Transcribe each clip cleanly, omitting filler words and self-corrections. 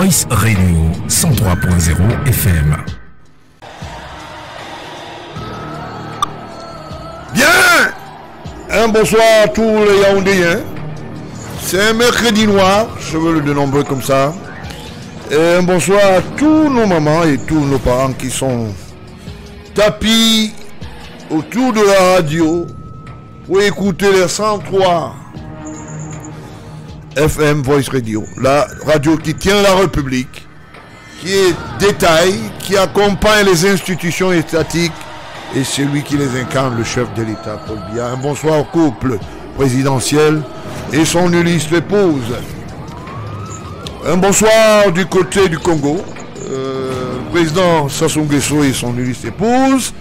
Voice Radio 103.0 FM. Bien! Un bonsoir à tous les Yaoundéens. C'est un mercredi noir, je veux le dénombrer comme ça. Et un bonsoir à tous nos mamans et tous nos parents qui sont tapis autour de la radio pour écouter les 103 FM Voice Radio, la radio qui tient la République, qui est détail, qui accompagne les institutions étatiques et celui qui les incarne, le chef de l'État, Paul Biya. Un bonsoir au couple présidentiel et son illustre épouse. Un bonsoir du côté du Congo, le président Sassou Nguesso et son illustre épouse.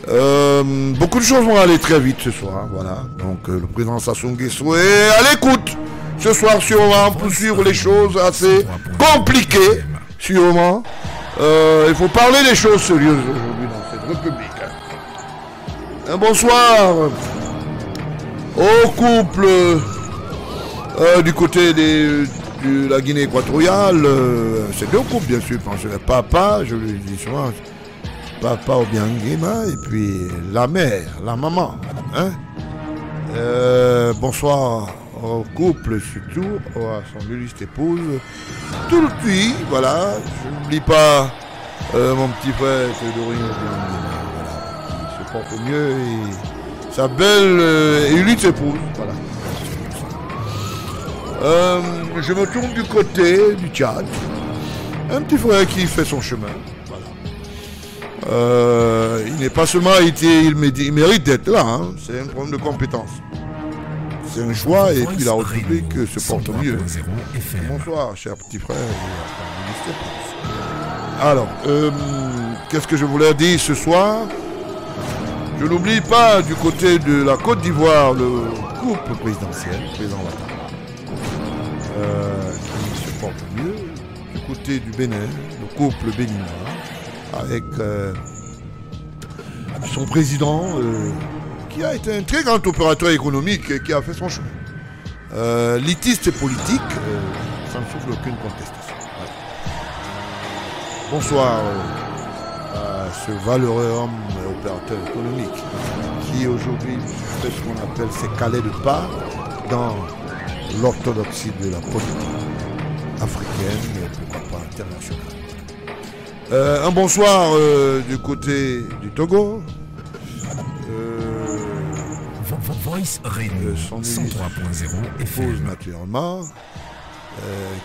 Beaucoup de choses vont aller très vite ce soir, voilà. Donc le président Sassou Nguesso est à l'écoute ce soir sûrement pour suivre les choses assez compliquées, sûrement. Il faut parler des choses sérieuses aujourd'hui dans cette République. Un bonsoir au couple du côté de la Guinée équatoriale. C'est deux couples bien sûr, papa, je le dis souvent, papa Obiangema et puis la mère, la maman. Hein? Bonsoir au couple surtout, à son illustre épouse. Tout le pays, voilà, je n'oublie pas mon petit frère Théodorien Obiangema, voilà, qui se porte mieux et sa belle illustre épouse, voilà. Je me tourne du côté du Tchad. Un petit frère qui fait son chemin. Voilà. Il n'est pas seulement été, il mérite d'être là. Hein. C'est un problème de compétence. C'est un choix et puis la République se porte mieux. Bonsoir, cher petit frère. Alors, qu'est-ce que je voulais dire ce soir? Je n'oublie pas du côté de la Côte d'Ivoire le couple présidentiel, le président Ouattara. Qui se porte mieux. Du côté du Bénin, le couple béninois, avec son président, qui a été un très grand opérateur économique et qui a fait son chemin. Litiste politique, ça ne souffle aucune contestation. Ouais. Bonsoir à ce valeureux homme opérateur économique qui aujourd'hui fait ce qu'on appelle ses calets de pas dans l'orthodoxie de la politique africaine, mais pourquoi pas internationale. Un bonsoir du côté du Togo. Voice Radio 103.0 FM naturellement,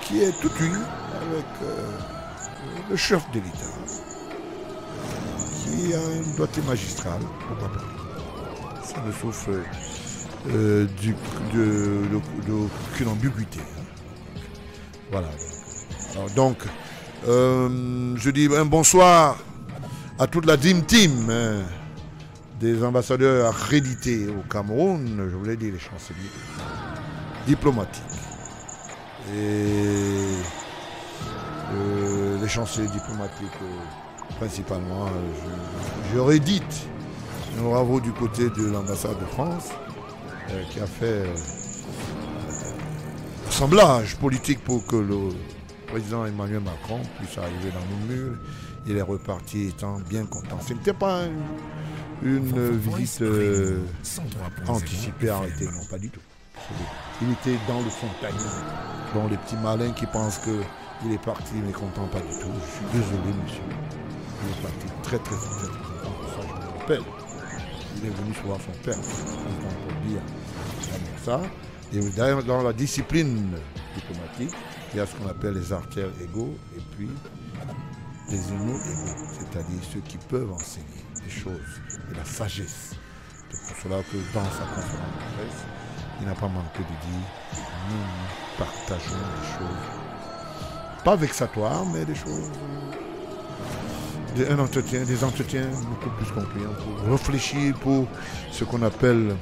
qui est tout une avec le chef de l'État, qui a une doigté magistrale, pourquoi pas. Ça ne souffre d'aucune ambiguïté. Voilà. Alors donc, je dis un bonsoir à toute la Dream Team des ambassadeurs accrédités au Cameroun, je voulais dire les chanceliers diplomatiques. Et les chanceliers diplomatiques, principalement, je rédite un bravo du côté de l'ambassade de France, qui a fait assemblage politique pour que le président Emmanuel Macron puisse arriver dans nos murs. Il est reparti étant bien content. Ce n'était pas une visite anticipée, arrêtée, non, pas du tout. Il était dans le fontaine, dont les petits malins qui pensent qu'il est parti, mais content, pas du tout. Je suis désolé, monsieur. Il est parti très content. Ça, je me rappelle. Il est venu voir son père, pour dire ça. Et d'ailleurs, dans la discipline diplomatique, il y a ce qu'on appelle les artères égaux et puis les énos égaux, c'est-à-dire ceux qui peuvent enseigner des choses, de la sagesse. C'est pour cela que dans sa conférence de presse, il n'a pas manqué de dire nous partageons des choses, pas vexatoires, mais des choses, des entretiens beaucoup plus concluants pour réfléchir pour ce qu'on appelle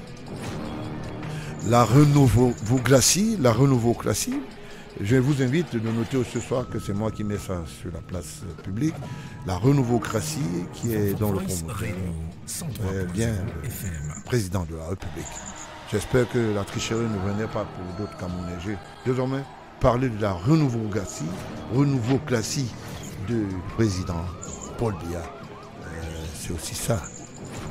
la renouveau-glacie. Je vous invite de noter ce soir que c'est moi qui mets ça sur la place publique. La renouveau-glacie qui est dans le promoteur, bien le président de la République. J'espère que la tricherie ne venait pas pour d'autres Camerounais. Désormais, parler de la renouvocratie du président Paul Biya. C'est aussi ça,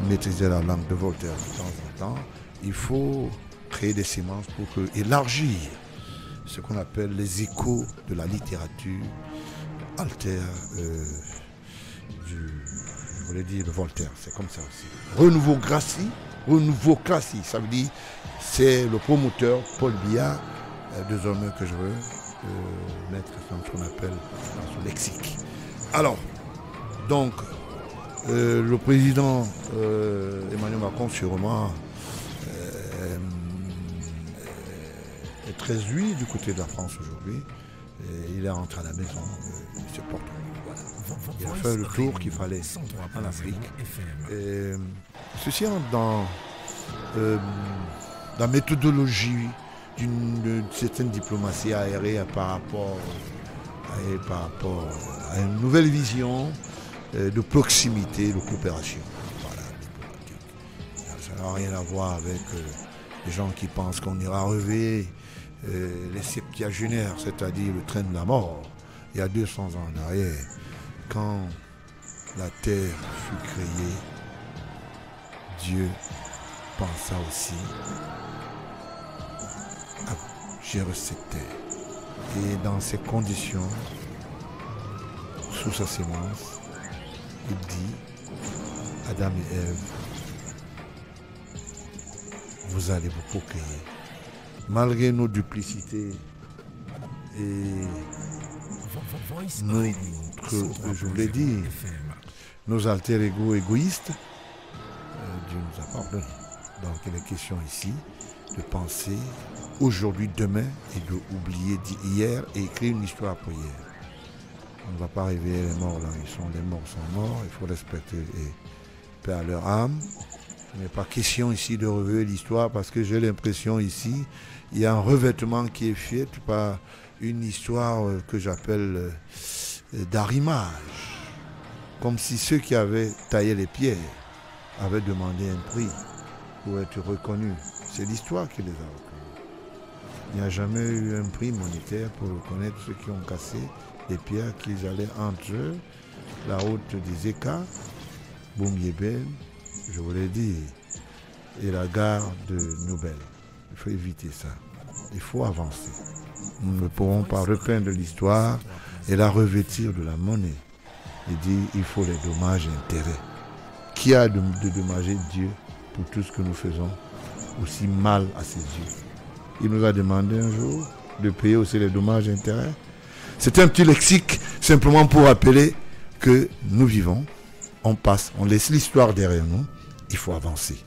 maîtriser la langue de Voltaire de temps en temps. Il faut créer des sémences pour élargir ce qu'on appelle les échos de la littérature altère je voulais dire de Voltaire, c'est comme ça aussi. Renouvocratie, ça veut dire c'est le promoteur Paul Biya, désormais que je veux mettre dans ce qu'on appelle dans son lexique. Alors, donc, le président Emmanuel Macron sûrement est très joui du côté de la France aujourd'hui. Il est rentré à la maison, il se porte. Voilà. Il a fait le tour qu'il fallait en Afrique. Ceci entre dans la méthodologie d'une certaine diplomatie aérienne par rapport à une nouvelle vision de proximité, de coopération. Voilà, diplomatique. Ça n'a rien à voir avec les gens qui pensent qu'on ira relever les septuagénaires, c'est-à-dire le train de la mort, il y a 200 ans en arrière, quand la terre fut créée, Dieu pensa aussi à gérer cette terre. Et dans ces conditions, sous sa sémence, il dit, Adam et Ève, vous allez vous procréer. Malgré nos duplicités et je vous l'ai dit, nos alter ego égoïstes, Dieu nous a pardonné. Donc il est question ici de penser aujourd'hui, demain et d'oublier hier et écrire une histoire pour hier. On ne va pas réveiller les morts là, les morts sont morts, il faut respecter et paix à leur âme. Il n'est pas question ici de revoir l'histoire parce que j'ai l'impression ici, il y a un revêtement qui est fait par une histoire que j'appelle d'arrimage. Comme si ceux qui avaient taillé les pierres avaient demandé un prix pour être reconnus. C'est l'histoire qui les a reconnus. Il n'y a jamais eu un prix monétaire pour reconnaître ceux qui ont cassé les pierres qu'ils allaient entre eux, la route des Écarts, Boum-Yébel, je vous l'ai dit, et la gare de Nouvelle. Il faut éviter ça. Il faut avancer. Nous ne pourrons pas repeindre l'histoire et la revêtir de la monnaie. Il dit, il faut les dommages et intérêts. Qui a de dommager Dieu pour tout ce que nous faisons aussi mal à ses yeux? Il nous a demandé un jour de payer aussi les dommages et intérêts. C'est un petit lexique simplement pour rappeler que nous vivons, on passe, on laisse l'histoire derrière nous, il faut avancer.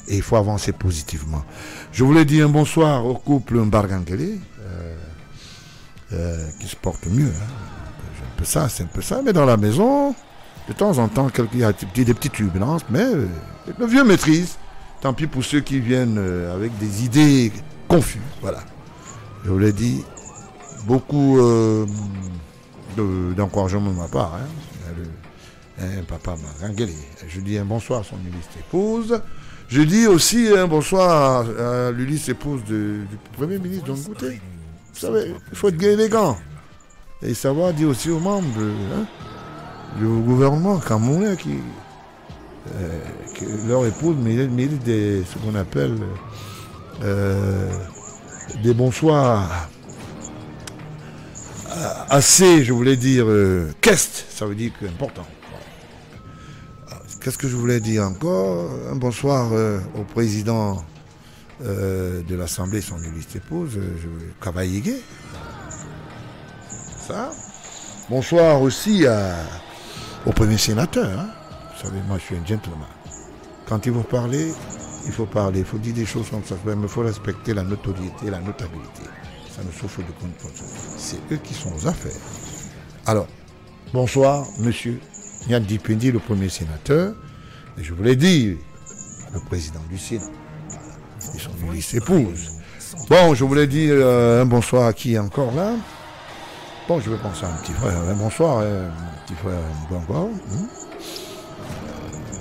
Et il faut avancer positivement. Je voulais dire un bonsoir au couple Mbargangele, qui se porte mieux. C'est un peu ça, mais dans la maison, de temps en temps, il y a des petites turbulences, mais le vieux maîtrise. Tant pis pour ceux qui viennent avec des idées confuses. Voilà. Je vous l'ai dit, beaucoup d'encouragement de ma part. Papa Mbargangele. Je dis un bonsoir à son illustre épouse. Je dis aussi un bonsoir à l'illustre épouse du Premier ministre. Donc écoutez, vous savez, il faut être élégant. Et savoir dire aussi aux membres du gouvernement camerounais que leur épouse mérite ce qu'on appelle des bonsoirs assez, je voulais dire, qu'est-ce, ça veut dire que important. Qu'est-ce que je voulais dire encore? Un bonsoir au président de l'Assemblée, son illustre épouse, Kavaïgué. Ça. Bonsoir aussi au premier sénateur. Hein. Vous savez, moi je suis un gentleman. Quand il faut parler, il faut parler. Il faut dire des choses comme ça. Mais il faut respecter la notoriété, la notabilité. Ça ne souffre de compte. C'est eux qui sont aux affaires. Alors, bonsoir, monsieur Nian Dipendi, le premier sénateur. Et je vous l'ai dit, le président du Sénat. Et son illustre épouse. Bon, je voulais dire un bonsoir à qui est encore là. Bon, je vais penser à un petit frère. Un bonsoir, mon petit frère Mbongo,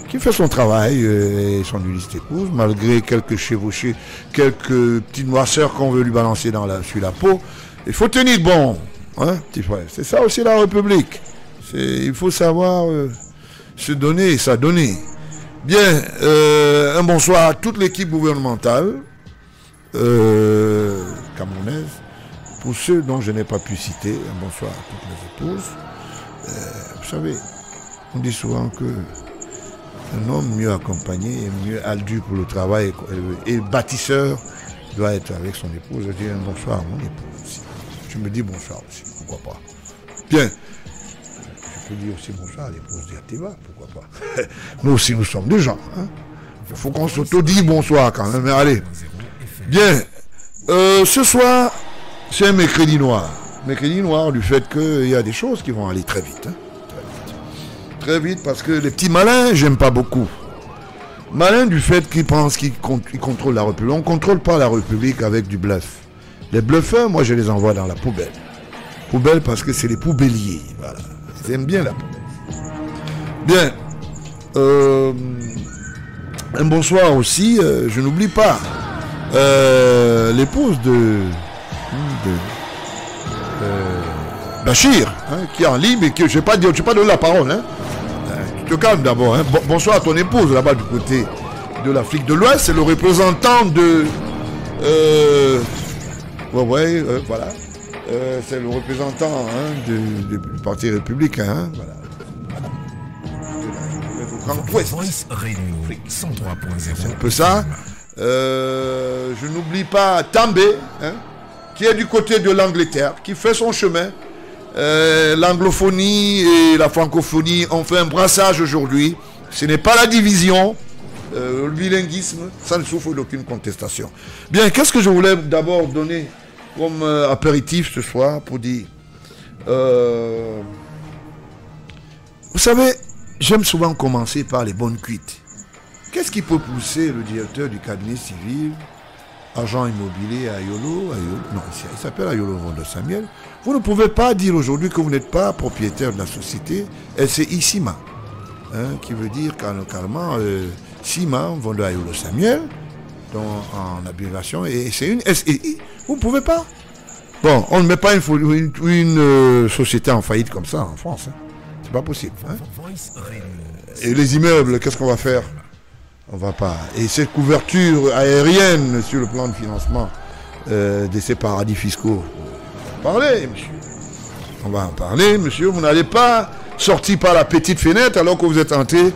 qui fait son travail et son illustre épouse, malgré quelques chevauchés, quelques petites noirceurs qu'on veut lui balancer sur la peau. Il faut tenir bon, hein, petit frère. C'est ça aussi la République. Il faut savoir se donner et s'adonner. Bien, un bonsoir à toute l'équipe gouvernementale camerounaise. Pour ceux dont je n'ai pas pu citer, un bonsoir à toutes les épouses. Vous savez, on dit souvent que un homme mieux accompagné et mieux aldu pour le travail et bâtisseur doit être avec son épouse. Je dis un bonsoir à mon épouse aussi. Je me dis bonsoir aussi, pourquoi pas. Bien, je peux dire aussi bonsoir à l'épouse d'Yativa, pourquoi pas. Nous aussi, nous sommes des gens. Hein. Il faut qu'on s'auto-dise bonsoir quand même, mais allez. Bien, ce soir, c'est un mercredi noir. Mercredi noir du fait qu'il y a des choses qui vont aller très vite. Hein. Très vite parce que les petits malins, j'aime pas beaucoup. Malins du fait qu'ils pensent qu'ils contrôlent la République. On ne contrôle pas la République avec du bluff. Les bluffeurs, moi je les envoie dans la poubelle. Poubelle parce que c'est les poubelliers. Voilà. Ils aiment bien la poubelle. Bien. Un bonsoir aussi, je n'oublie pas l'épouse de Bachir, hein, qui est en libre et que je n'ai pas donné la parole. Hein. Tu te calmes d'abord. Hein. Bonsoir à ton épouse là-bas du côté de l'Afrique de l'Ouest. C'est le représentant de... voilà. C'est le représentant du Parti républicain. Hein, voilà. Voice Radio 103.0. C'est un peu ça. Je n'oublie pas També, hein, qui est du côté de l'Angleterre, qui fait son chemin. L'anglophonie et la francophonie ont fait un brassage aujourd'hui. Ce n'est pas la division, le bilinguisme, ça ne souffre d'aucune contestation. Bien, qu'est-ce que je voulais d'abord donner comme apéritif ce soir pour dire vous savez, j'aime souvent commencer par les bonnes cuites. Qu'est-ce qui peut pousser le directeur du cabinet civil, agent immobilier à Ayolo, non, il s'appelle Ayolo Rondo Samuel. Vous ne pouvez pas dire aujourd'hui que vous n'êtes pas propriétaire de la société SCI Cima, hein, qui veut dire carrément Cima, Rondo Ayolo Samuel, en abréviation, et c'est une SCI. Vous ne pouvez pas. Bon, on ne met pas une société en faillite comme ça en France. Hein. C'est pas possible. Hein. Et les immeubles, qu'est-ce qu'on va faire? On va pas. Et cette couverture aérienne sur le plan de financement de ces paradis fiscaux, on va en parler, monsieur. On va en parler, monsieur. Vous n'allez pas sortir par la petite fenêtre alors que vous êtes entré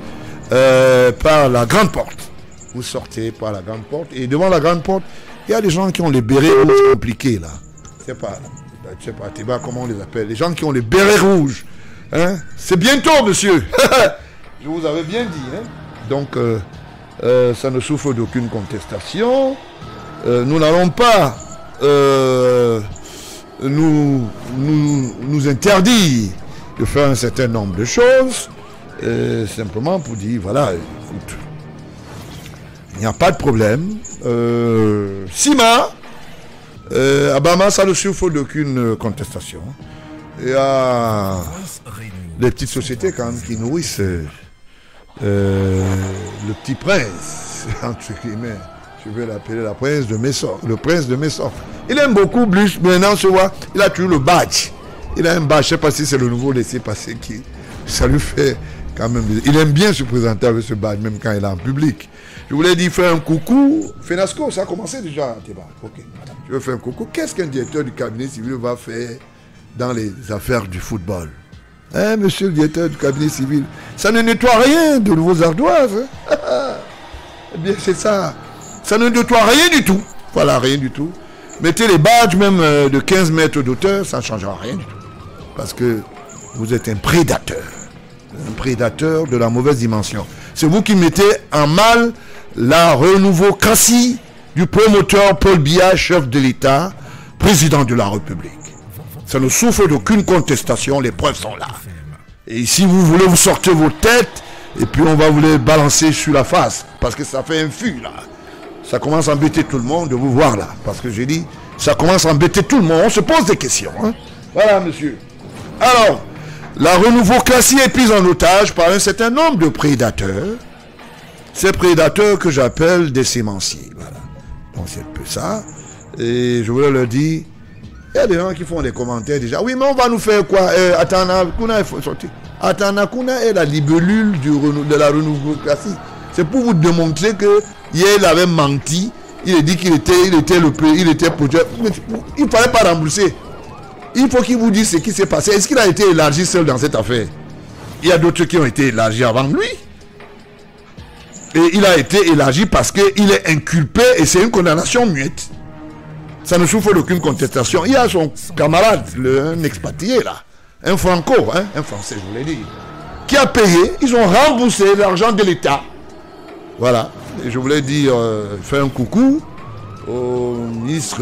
par la grande porte. Vous sortez par la grande porte et devant la grande porte, il y a des gens qui ont les bérets rouges compliqués là. Je sais pas, tu vois comment on les appelle. Les gens qui ont les bérets rouges. Hein? C'est bientôt, monsieur. Je vous avais bien dit. Hein? Donc, ça ne souffre d'aucune contestation. Nous n'allons pas nous interdire de faire un certain nombre de choses. Simplement pour dire, voilà, écoute, il n'y a pas de problème. Cima, à Bama, ça ne souffre d'aucune contestation. Il y a des petites sociétés quand même qui nourrissent le petit prince, entre guillemets, je vais l'appeler le prince de Messor. Il aime beaucoup plus, maintenant tu vois, il a toujours le badge. Il a un badge, je ne sais pas si c'est le nouveau laissez-passer qui, ça lui fait quand même, il aime bien se présenter avec ce badge, même quand il est en public. Je voulais dire faire un coucou, Fenasco, ça a commencé déjà, ok, je veux faire un coucou. Qu'est-ce qu'un directeur du cabinet civil va faire dans les affaires du football? Hein, monsieur le directeur du cabinet civil, ça ne nettoie rien de vos ardoises. Hein? Eh bien, c'est ça. Ça ne nettoie rien du tout. Voilà, rien du tout. Mettez les badges même de 15 mètres d'auteur, ça ne changera rien du tout. Parce que vous êtes un prédateur. Un prédateur de la mauvaise dimension. C'est vous qui mettez en mal la renouveau-cratie du promoteur Paul Biya, chef de l'État, président de la République. Ça ne souffre d'aucune contestation, les preuves sont là. Et si vous voulez, vous sortez vos têtes, et puis on va vous les balancer sur la face, parce que ça fait un fût, là. Ça commence à embêter tout le monde de vous voir, là. Parce que j'ai dit, ça commence à embêter tout le monde, on se pose des questions. Hein. Voilà, monsieur. Alors, la renouveau-classie est prise en otage par un certain nombre de prédateurs. Ces prédateurs que j'appelle des sémenciers. Voilà. Donc c'est un peu ça. Et je voulais leur dire, Il y a des gens qui font des commentaires déjà. Oui, mais on va nous faire quoi? Atana Kuna est sorti. Atana Kuna est la libellule de la renouvelocratie. C'est pour vous démontrer que hier il avait menti. Il a dit qu'il était projet. Il ne fallait pas rembourser. Il faut qu'il vous dise ce qui s'est passé. Est-ce qu'il a été élargi seul dans cette affaire? Il y a d'autres qui ont été élargis avant lui. Et il a été élargi parce qu'il est inculpé et c'est une condamnation muette. Ça ne souffre d'aucune contestation. Il y a son camarade, un expatrié là, un franco, un français je voulais dire, qui a payé. Ils ont remboursé l'argent de l'État. Voilà. Et je voulais dire, faire un coucou au ministre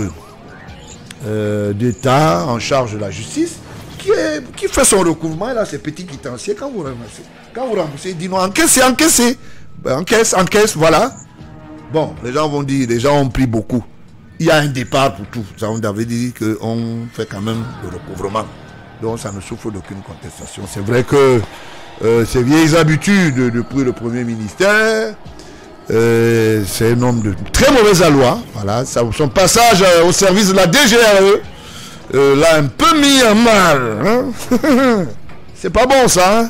d'État en charge de la justice qui fait son recouvrement. Il a ses petits quitanciers. Quand vous remboursez, il dit non, encaissez. Encaisse, voilà. Bon, les gens vont dire, les gens ont pris beaucoup. Il y a un départ pour tout. Ça, on avait dit qu'on fait quand même le recouvrement. Donc ça ne souffre d'aucune contestation. C'est vrai que ces vieilles habitudes depuis le premier ministère, c'est un homme de très mauvaise aloi. Voilà, son passage au service de la DGRE l'a un peu mis en mal. Hein? C'est pas bon ça. Hein?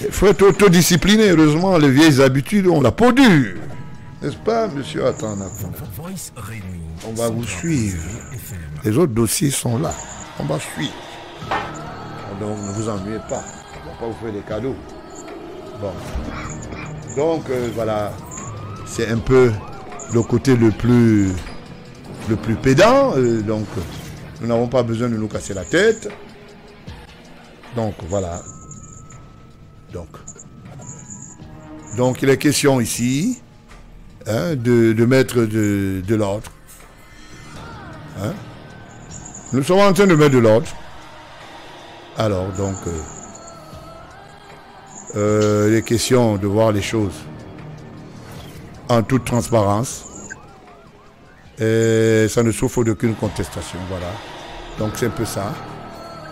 Il faut être autodiscipliné. Heureusement, les vieilles habitudes ont la peau dure. N'est-ce pas, monsieur Atana? On va vous suivre. Les autres dossiers sont là. On va suivre. Donc, ne vous ennuyez pas. On ne va pas vous faire des cadeaux. Bon. Donc, voilà. C'est un peu le côté le plus pédant. Donc, nous n'avons pas besoin de nous casser la tête. Donc, voilà. Donc, il est question ici de mettre de l'ordre. Hein? Nous sommes en train de mettre de l'ordre. Alors, donc, il est question de voir les choses en toute transparence. Et ça ne souffre d'aucune contestation. Voilà. Donc, c'est un peu ça.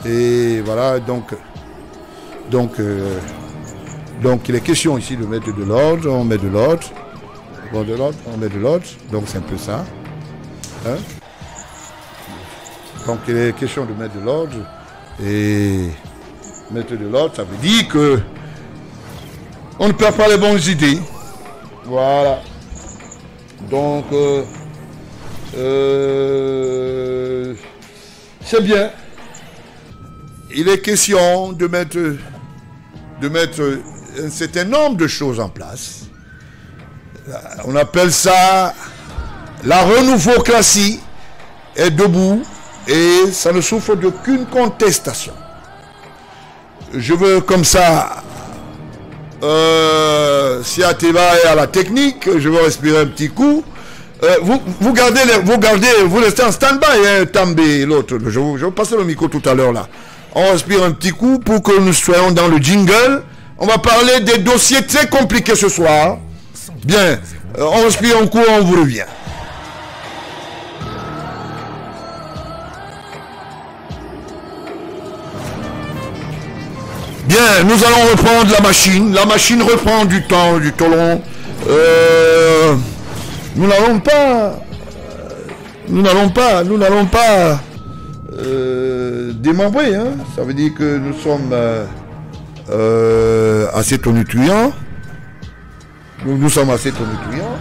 Et voilà, donc il est question ici de mettre de l'ordre. On met de l'ordre. On met de l'ordre. Donc, c'est un peu ça. Hein? Donc, il est question de mettre de l'ordre. Et mettre de l'ordre, ça veut dire que on ne perd pas les bonnes idées. Voilà. Donc, c'est bien. Il est question de mettre un certain nombre de choses en place. On appelle ça la renouvelocratie est debout et ça ne souffre d'aucune contestation. Je veux comme ça, si Ateba est à la technique, je veux respirer un petit coup. Vous restez en stand-by, També, l'autre. Je vais passer le micro tout à l'heure là. On respire un petit coup pour que nous soyons dans le jingle. On va parler des dossiers très compliqués ce soir. Bien, on respire un coup, on vous revient. Bien, nous allons reprendre la machine. La machine reprend du temps, du long. Nous n'allons pas démembrer. Hein. Ça veut dire que nous sommes assez tonitruants. Nous sommes assez tonitruants.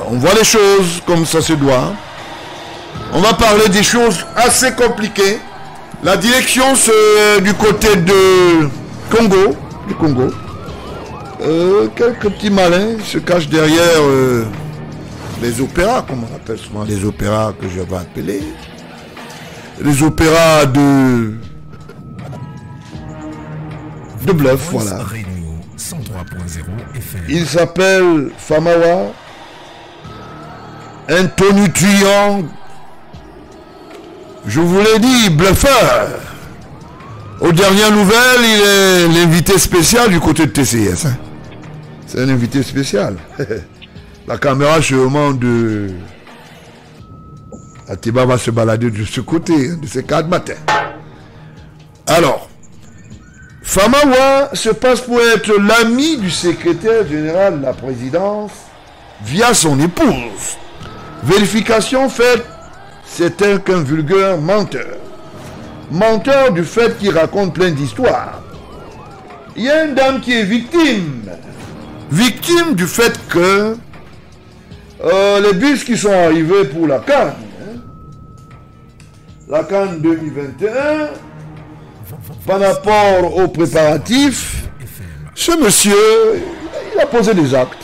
On voit les choses comme ça se doit. On va parler des choses assez compliquées. La direction, c'est du côté du Congo. Quelques petits malins se cachent derrière les opéras, comme on appelle souvent les opéras que je vais appeler. Les opéras de bluff, voilà. Il s'appelle Famawa, un tonitruant. Je vous l'ai dit, bluffeur. Aux dernières nouvelles, il est l'invité spécial du côté de TCS. Hein. C'est un invité spécial. La caméra sûrement de Ateba va se balader de ce côté, de ces 4 matins. Alors, Famawa se passe pour être l'ami du secrétaire général de la présidence via son épouse. Vérification faite c'est qu'un vulgaire menteur. Menteur du fait qu'il raconte plein d'histoires. Il y a une dame qui est victime. Victime du fait que les bus qui sont arrivés pour la CAN, la CAN 2021, par rapport aux préparatifs, ce monsieur, il a posé des actes.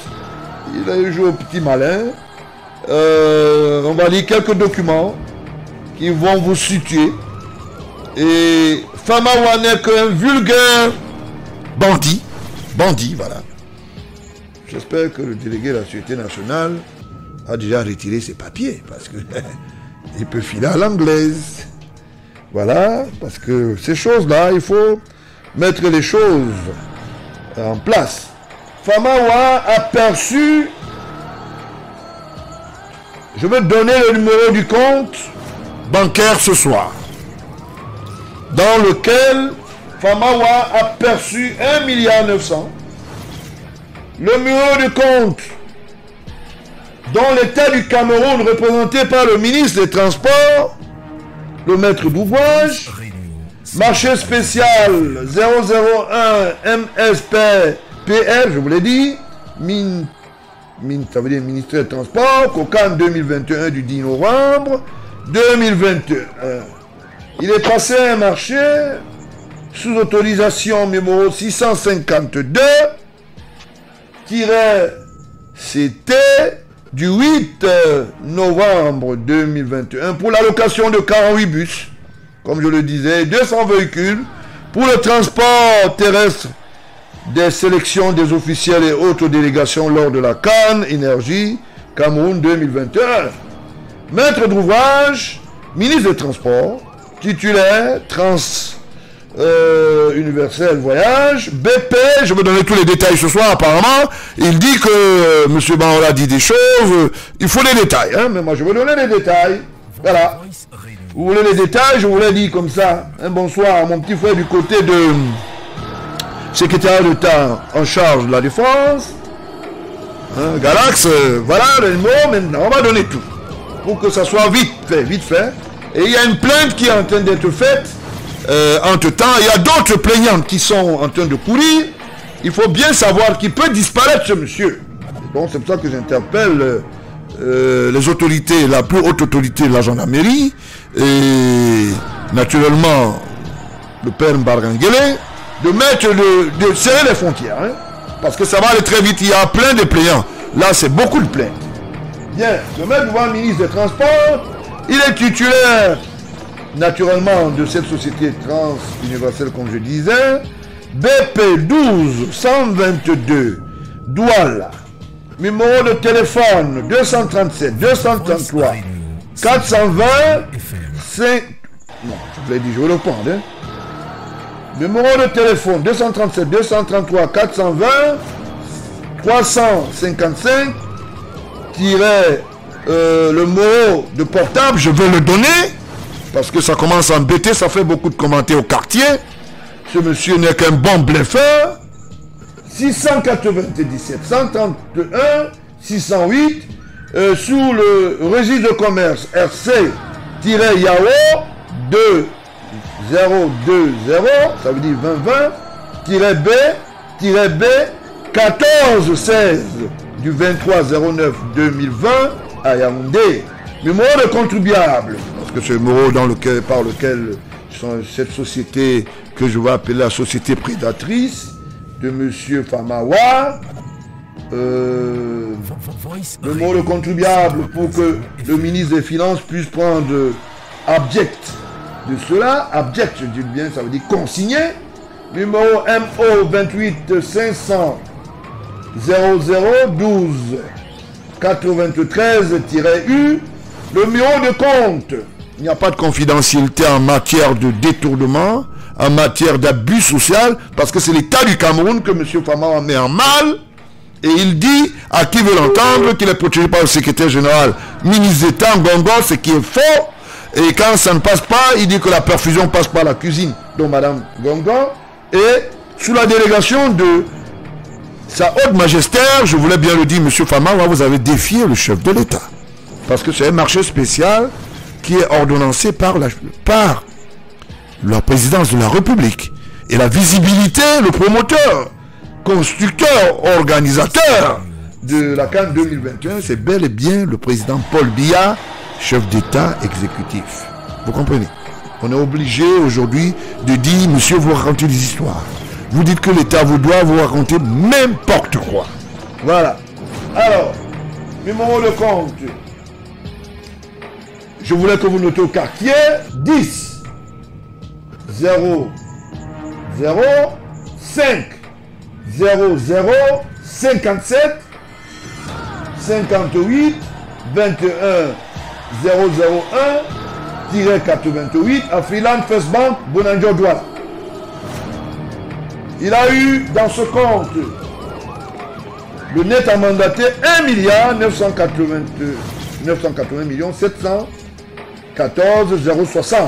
Il a joué au petit malin. On va lire quelques documents qui vont vous situer. Et Famawa n'est qu'un vulgaire bandit, voilà. J'espère que le délégué de la Sûreté nationale a déjà retiré ses papiers, parce que il peut filer à l'anglaise. Voilà, parce que ces choses-là, il faut mettre les choses en place. Famawa a perçu, je vais donner le numéro du compte bancaire ce soir, dans lequel Famawa a perçu 1,9 milliard. Le numéro de compte dont l'État du Cameroun, représenté par le ministre des Transports, le maître d'ouvrage, marché spécial 001 MSPPR, je vous l'ai dit, ça veut dire ministère des Transports, Cocan 2021 du 10 novembre 2021. Il est passé à un marché sous autorisation numéro 652 c'était du 8 novembre 2021 pour la location de 48 bus, comme je le disais, 200 véhicules pour le transport terrestre des sélections des officiels et autres délégations lors de la CAN Énergie Cameroun 2021. Maître d'ouvrage, ministre des Transports, titulaire, Universel Voyage, BP, je vais donner tous les détails ce soir apparemment. Il dit que M. Bangola dit des choses, il faut les détails, hein, mais moi je vais donner les détails. Voilà. Vous voulez les détails, je vous l'ai dit comme ça. Un bonsoir à mon petit frère du côté de secrétaire d'État en charge de la défense. Hein, Galax, voilà le mot, maintenant on va donner tout. Pour que ça soit vite fait. Et il y a une plainte qui est en train d'être faite. Entre-temps, il y a d'autres plaignantes qui sont en train de courir. Il faut bien savoir qu'il peut disparaître ce monsieur. Donc c'est pour ça que j'interpelle les autorités, la plus haute autorité de la gendarmerie et naturellement le père Mbarangele, de mettre de serrer les frontières, hein, parce que ça va aller très vite. Il y a plein de plaignants. Là, c'est beaucoup de plaintes. Bien, le maître devant le ministre des Transports, il est titulaire naturellement de cette société trans-universelle, comme je disais, BP 12 122 Douala, numéro de téléphone 237 233 420 5... Non, je vous l'ai dit, je vais le prendre. Hein. Numéro de téléphone 237 233 420 355 le mot de portable, je vais le donner. Parce que ça commence à embêter, ça fait beaucoup de commentaires au quartier. Ce monsieur n'est qu'un bon bluffeur. 697 131 608 sous le registre de commerce RC-YAO 2020, ça veut dire 2020-B 1416 du 23-09-2020 à Yaoundé. Numéro de contribuable, parce que c'est le numéro par lequel cette société que je vais appeler la société prédatrice de M. Famawa, le numéro de contribuable pour que le ministre des Finances puisse prendre abject de cela. Abject, je dis bien, ça veut dire consigné. Numéro MO 28 500 0012 93-U. Le numéro de compte. Il n'y a pas de confidentialité en matière de détournement, en matière d'abus social, parce que c'est l'État du Cameroun que M. Famawa met en mal. Et il dit à qui veut l'entendre qu'il est protégé par le secrétaire général, ministre d'État Ngongo, ce qui est faux. Et quand ça ne passe pas, il dit que la perfusion passe par la cuisine, donc Madame Ngongo. Et sous la délégation de Sa Haute Majesté, je voulais bien le dire, M. Famawa, vous avez défié le chef de l'État. Parce que c'est un marché spécial qui est ordonnancé par la présidence de la République. Et la visibilité, le promoteur, constructeur, organisateur de la CAN 2021, c'est bel et bien le président Paul Biya, chef d'État exécutif. Vous comprenez? On est obligé aujourd'hui de dire, monsieur, vous racontez des histoires. Vous dites que l'État vous doit vous raconter n'importe quoi. Voilà. Alors, numéro de compte. Je voulais que vous notez au quartier 10 0 0 5 0 0 57 58 21 001-88 à Freeland First Bank, Bonanjo Douala. Il a eu dans ce compte le net à mandater 1 milliard 980 millions 714 060.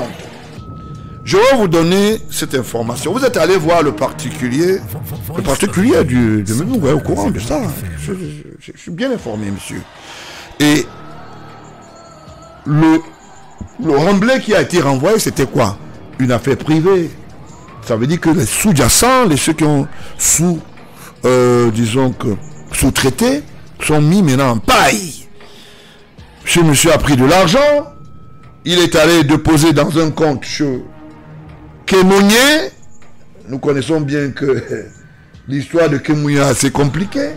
Je vais vous donner cette information. Vous êtes allé voir le particulier du Menou, ouais, au courant de ça. Je suis bien informé, monsieur. Et le remblai qui a été renvoyé, c'était quoi? Une affaire privée. Ça veut dire que les sous-jacents, ceux qui ont sous-traités, sont mis maintenant en paille. Ce monsieur a pris de l'argent, il est allé déposer dans un compte chez Kemounié. Nous connaissons bien que l'histoire de Kemounié est assez compliquée.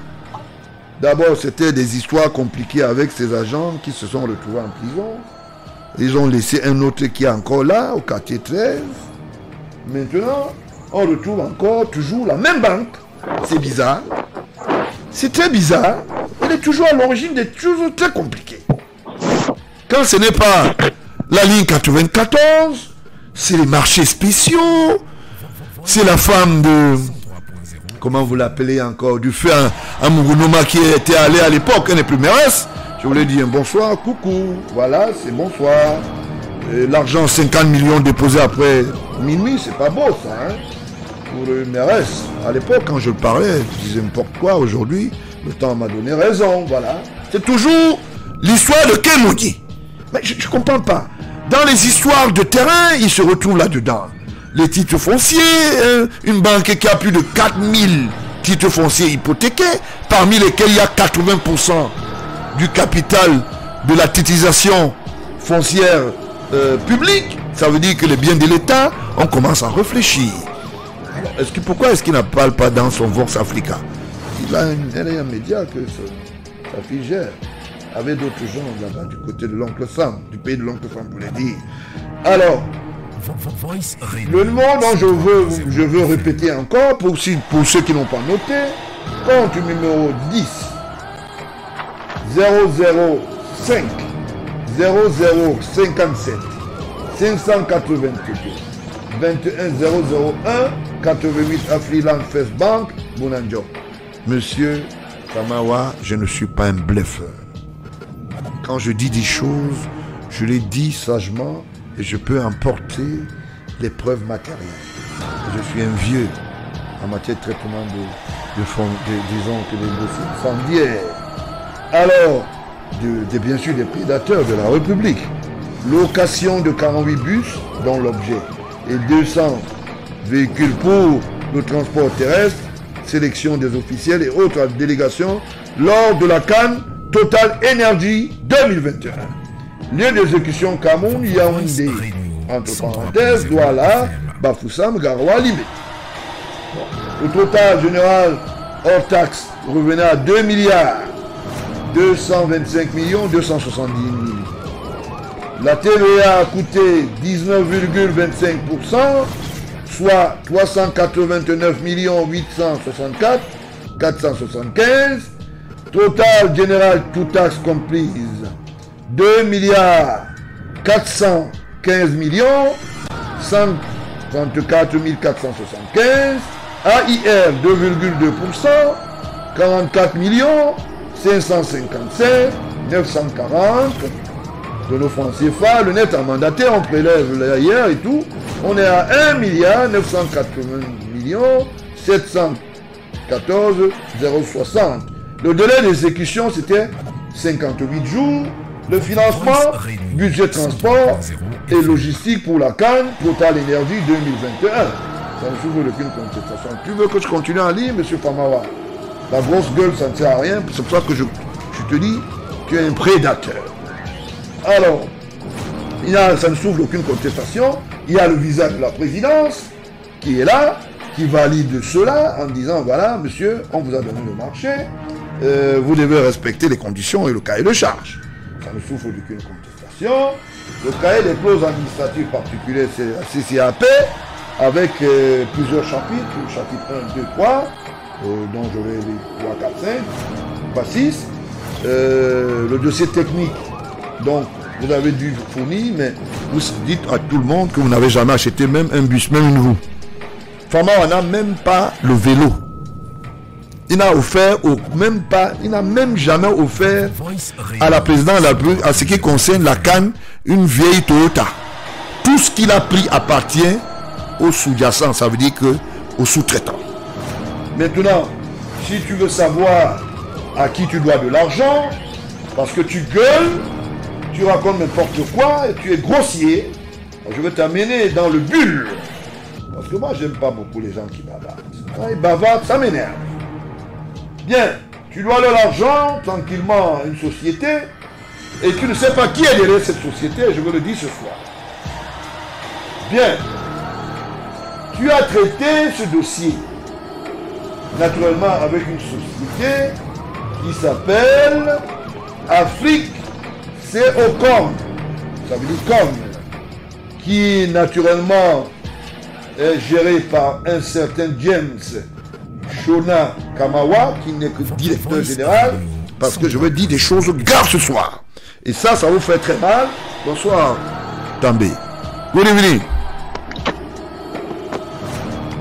D'abord, c'était des histoires compliquées avec ces agents qui se sont retrouvés en prison. Ils ont laissé un autre qui est encore là, au quartier 13. Maintenant, on retrouve encore toujours la même banque. C'est bizarre. C'est très bizarre. Elle est toujours à l'origine des choses très compliquées. Quand ce n'est pas la ligne 94, c'est les marchés spéciaux. C'est la femme de... Comment vous l'appelez encore? Du feu à Mugunoma qui était allée à l'époque. Elle n'est plus mairesse. Je voulais dire un bonsoir, coucou. Voilà, c'est bonsoir. L'argent, 50 millions déposés après minuit, c'est pas beau ça, hein? Pour le mairesse. À l'époque, quand je parlais, je disais n'importe quoi. Aujourd'hui, le temps m'a donné raison, voilà. C'est toujours l'histoire de Kemouni. Mais je ne comprends pas. Dans les histoires de terrain, il se retrouve là-dedans. Les titres fonciers, une banque qui a plus de 4000 titres fonciers hypothéqués, parmi lesquels il y a 80% du capital de la titrisation foncière publique. Ça veut dire que les biens de l'État, on commence à réfléchir. Alors, pourquoi est-ce qu'il n'en parle pas dans son Vox Africa? Elle est un média que sa fille gère, avec d'autres gens là-bas, du côté de l'oncle Sam, du pays de l'oncle Sam, pour les dire. Alors, le numéro dont je veux répéter encore, pour ceux qui n'ont pas noté, compte numéro 10 005 0057 582 21 001 88 à Freeland First Bank, Bonanjo. Monsieur Kamawa, je ne suis pas un bluffeur. Quand je dis des choses, je les dis sagement et je peux emporter les preuves matérielles. Je suis un vieux en matière de traitement disons que des dossiers incendiaires. Alors, bien sûr des prédateurs de la République. Location de 48 bus dont l'objet et 200 véhicules pour le transport terrestre, sélection des officiels et autres délégations lors de la CAN Total Energy 2021. Lieu d'exécution Cameroun, Yaoundé, entre parenthèses, Douala, Bafoussam, Garoua, Limé. Le total général hors taxe revenait à 2 milliards 225 millions 270 000. La TVA a coûté 19,25%, soit 389 864 475. Total général tout taxe comprise 2 milliards 415 millions 134 475. AIR 2,2%, 44 millions 555 940 de nos francs CFA. Le net en mandaté, on prélève l'AIR et tout. On est à 1 milliard 980 millions 714 060. Le délai d'exécution, c'était 58 jours. Le financement, budget transport et logistique pour la CAN, Total Énergie 2021. Ça ne souffre d'aucune contestation. Tu veux que je continue à lire, M. Famara? La grosse gueule, ça ne sert à rien. C'est pour ça que je te dis, tu es un prédateur. Alors, ça ne souffre d'aucune contestation. Il y a le visage de la présidence qui est là, qui valide cela en disant, voilà, monsieur, on vous a donné le marché, vous devez respecter les conditions et le cahier de charge. Ça ne souffre d'aucune contestation. Le cahier des clauses administratives particulières, c'est la CCAP, avec plusieurs chapitres, le chapitre 1, 2, 3, dont je vais les 3, 4, 5, pas 6. Le dossier technique, donc vous avez dû fournir, mais vous dites à tout le monde que vous n'avez jamais acheté même un bus, même une roue. Famara n'a même pas le vélo. Il n'a offert il n'a même jamais offert à la présidente à ce qui concerne la CAN une vieille Toyota. Tout ce qu'il a pris appartient aux sous-jacents, ça veut dire que aux sous-traitants. Maintenant, si tu veux savoir à qui tu dois de l'argent, parce que tu gueules, tu racontes n'importe quoi et tu es grossier, je vais t'amener dans le bulle. Parce que moi, j'aime pas beaucoup les gens qui bavardent. Quand ils bavardent, ça m'énerve. Bien, tu dois de l'argent tranquillement à une société et tu ne sais pas qui est derrière cette société, je veux le dire ce soir. Bien, tu as traité ce dossier naturellement avec une société qui s'appelle Afrique COCOM, ça veut dire COM, qui naturellement est géré par un certain James Shona Kamawa, qui n'est que directeur général, parce que je veux dire des choses graves ce soir. Et ça vous fait très mal. Bonsoir, També. Good evening.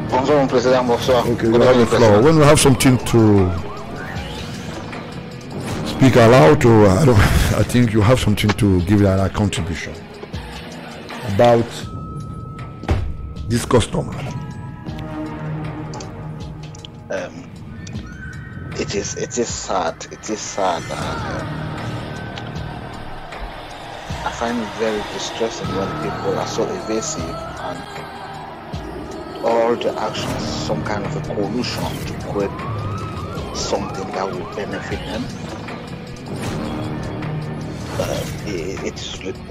Bonjour, mon président, bonsoir. Okay, you have the floor. When we have something to speak aloud, or I think you have something to give a contribution about this customer. It is sad. It is sad. I find it very distressing when people are so evasive and all the actions, some kind of a collusion to create something that will benefit them.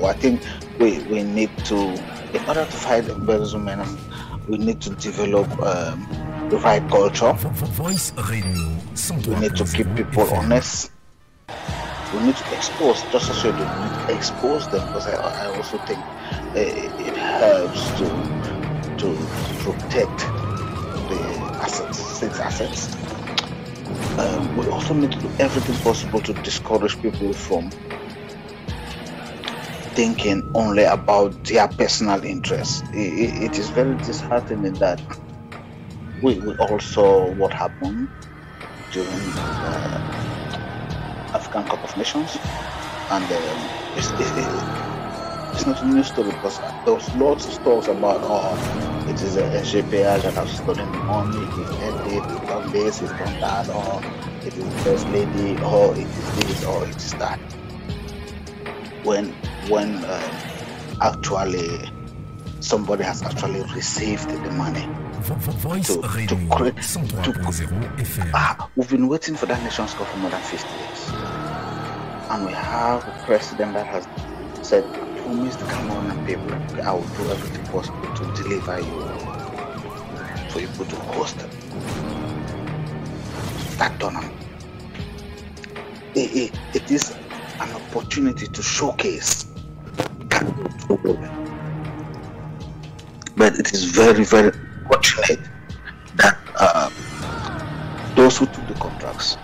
I think we need to, in order to fight embezzlement, we need to develop the right culture. We need to keep people honest. We need to expose, just as you do, we need to expose them, because I also think it helps to protect the assets, state assets. We also need to do everything possible to discourage people from thinking only about their personal interests. It is very disheartening that we all saw what happened during African Cup of Nations, and it's not a new story, because there was lots of stories about it is a SGPR that has stolen the money, it's ended, it's done this, it's done that, or it is the first lady, or it is this, or it is that. When actually somebody has actually received the money to create. We've been waiting for that Nations Cup for more than 50 years, and we have a president that has said, promise the Cameroonian people, I will do everything possible to deliver you for people to host that tournament. It is an opportunity to showcase. But it is very, very fortunate that those who took the contracts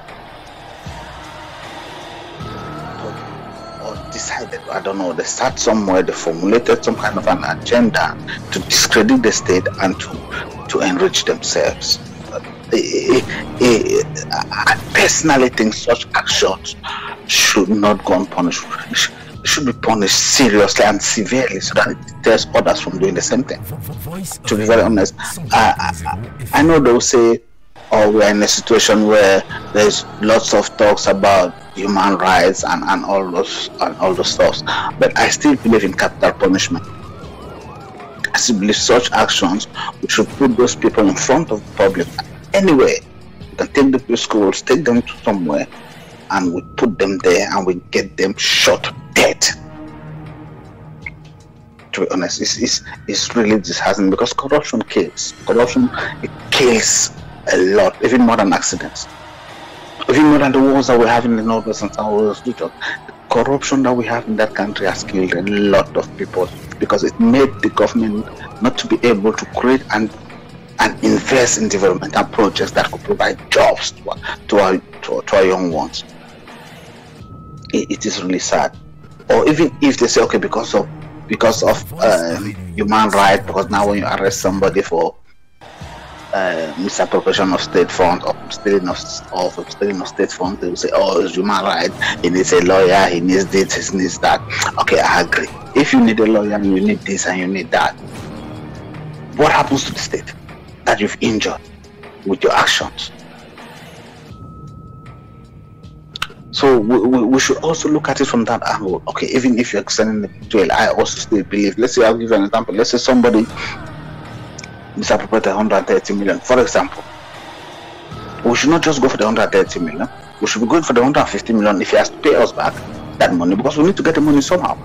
or decided, I don't know, they sat somewhere, they formulated some kind of an agenda to discredit the state and to enrich themselves. I personally think such actions should not go unpunished. Should be punished seriously and severely, so that it deters others from doing the same thing. To be very honest, I know they will say, oh, we're in a situation where there's lots of talks about human rights and all those stuff. But I still believe in capital punishment. I still believe such actions, we should put those people in front of the public. Anyway, we can take them to schools, take them to somewhere, and we put them there and we get them shot dead. To be honest, it's really disheartening, because corruption kills. Corruption, it kills a lot, even more than accidents. Even more than the wars that we have in the Northwest and Southwest region. The corruption that we have in that country has killed a lot of people, because it made the government not to be able to create and invest in developmental projects that could provide jobs to our young ones. It is really sad. Or even if they say, okay, because of human rights, because now when you arrest somebody for misappropriation of state funds or stealing of state funds, they will say, oh, it's human rights, he needs a lawyer, he needs this, he needs that. Okay, I agree. If you need a lawyer, you need this and you need that. What happens to the state that you've injured with your actions? So we should also look at it from that angle. Okay, even if you're sending them to jail, I also still believe, let's say, I'll give you an example. Let's say somebody misappropriated 130 million, for example. We should not just go for the 130 million. We should be going for the 150 million if he has to pay us back that money, because we need to get the money somehow.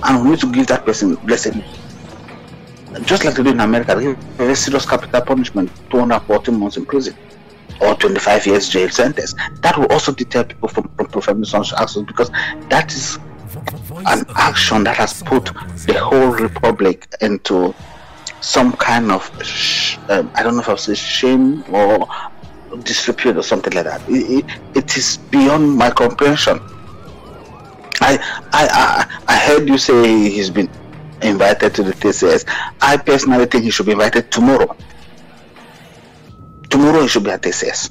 And we need to give that person, let's say, just like they do in America, they give a very serious capital punishment, 214 months in prison or 25 years jail sentence. That will also deter people from performing such actions, because that is an action that has put the whole republic into some kind of I don't know if I'll say shame or disrepute or something like that. It is beyond my comprehension. I heard you say he's been invited to the TCS. I personally think he should be invited tomorrow. Tomorrow he should be at TCS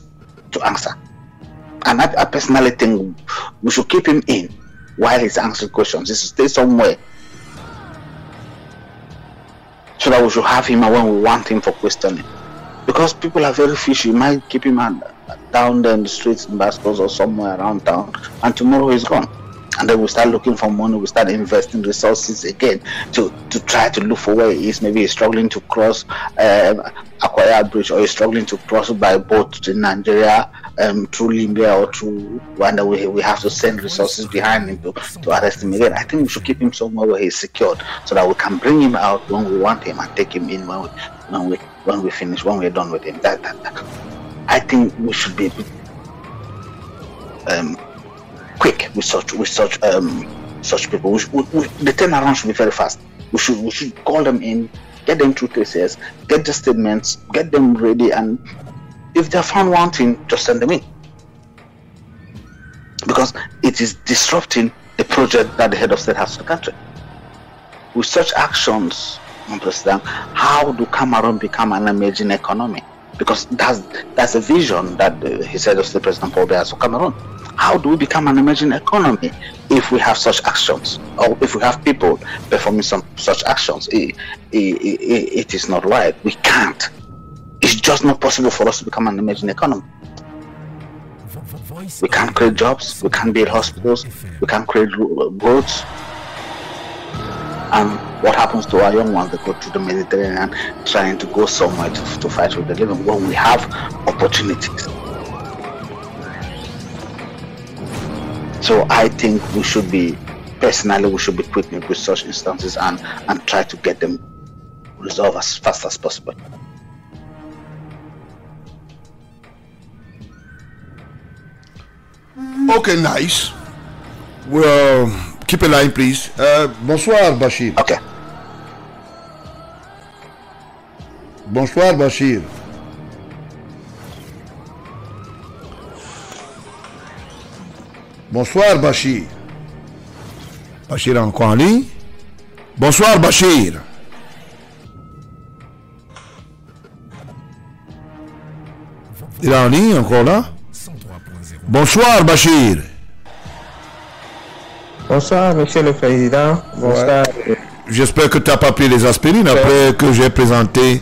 to answer. And I personally think we should keep him in while he's answering questions. He should stay somewhere, so that we should have him when we want him for questioning. Because people are very fishy. You might keep him down there in the streets in Bastos or somewhere around town, and tomorrow he's gone. And then we start looking for money, we start investing resources again to try to look for where he is. Maybe he's struggling to cross Akwaya Bridge, or he's struggling to cross by boat to Nigeria through Libya or through Rwanda. We have to send resources behind him to arrest him again. I think we should keep him somewhere where he's secured, so that we can bring him out when we want him and take him in when we finish, when we're done with him. That. I think we should be quick with such people. The turnaround should be very fast. We should call them in, get them through cases, get the statements, get them ready, and if they're found wanting, just send them in. Because it is disrupting the project that the head of state has for the country. With such actions, President, how do Cameroon become an emerging economy? Because that's a vision that he said of the President Paul Biya has for Cameroon. How do we become an emerging economy if we have such actions, or if we have people performing some such actions? It is not right. We can't. It's just not possible for us to become an emerging economy. We can't create jobs. We can't build hospitals. We can't create roads. And what happens to our young ones? They go through the Mediterranean trying to go somewhere to fight with the living when we have opportunities. So I think we should be quick with such instances and try to get them resolved as fast as possible. Okay, nice. Well, keep a line, please. Bonsoir, Bashir. Okay. Bonsoir, Bashir. Bonsoir, Bashir. Bashir est encore en ligne. Bonsoir, Bashir. Il est en ligne, encore là? Bonsoir, Bashir. Bonsoir, monsieur le président. Bonsoir. Ouais. J'espère que tu n'as pas pris les aspirines après que j'ai présenté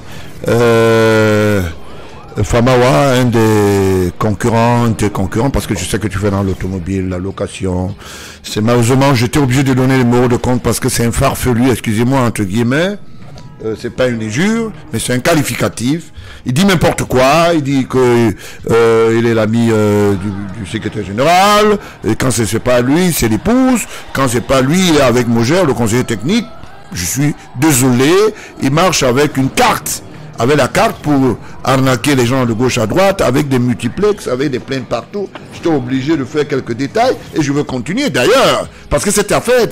Famawa, un des concurrents, parce que je sais que tu fais dans l'automobile, la location. C'est malheureusement, j'étais obligé de donner les mots de compte parce que c'est un farfelu, excusez-moi, entre guillemets. C'est pas une injure, mais c'est un qualificatif. Il dit n'importe quoi, il dit que il est l'ami du secrétaire général, et quand c'est pas lui, c'est l'épouse, quand c'est pas lui, il est avec Moger, le conseiller technique. Je suis désolé, il marche avec une carte. Avec la carte pour arnaquer les gens de gauche à droite, avec des multiplex, avec des plaintes partout. J'étais obligé de faire quelques détails et je veux continuer d'ailleurs, parce que cette affaire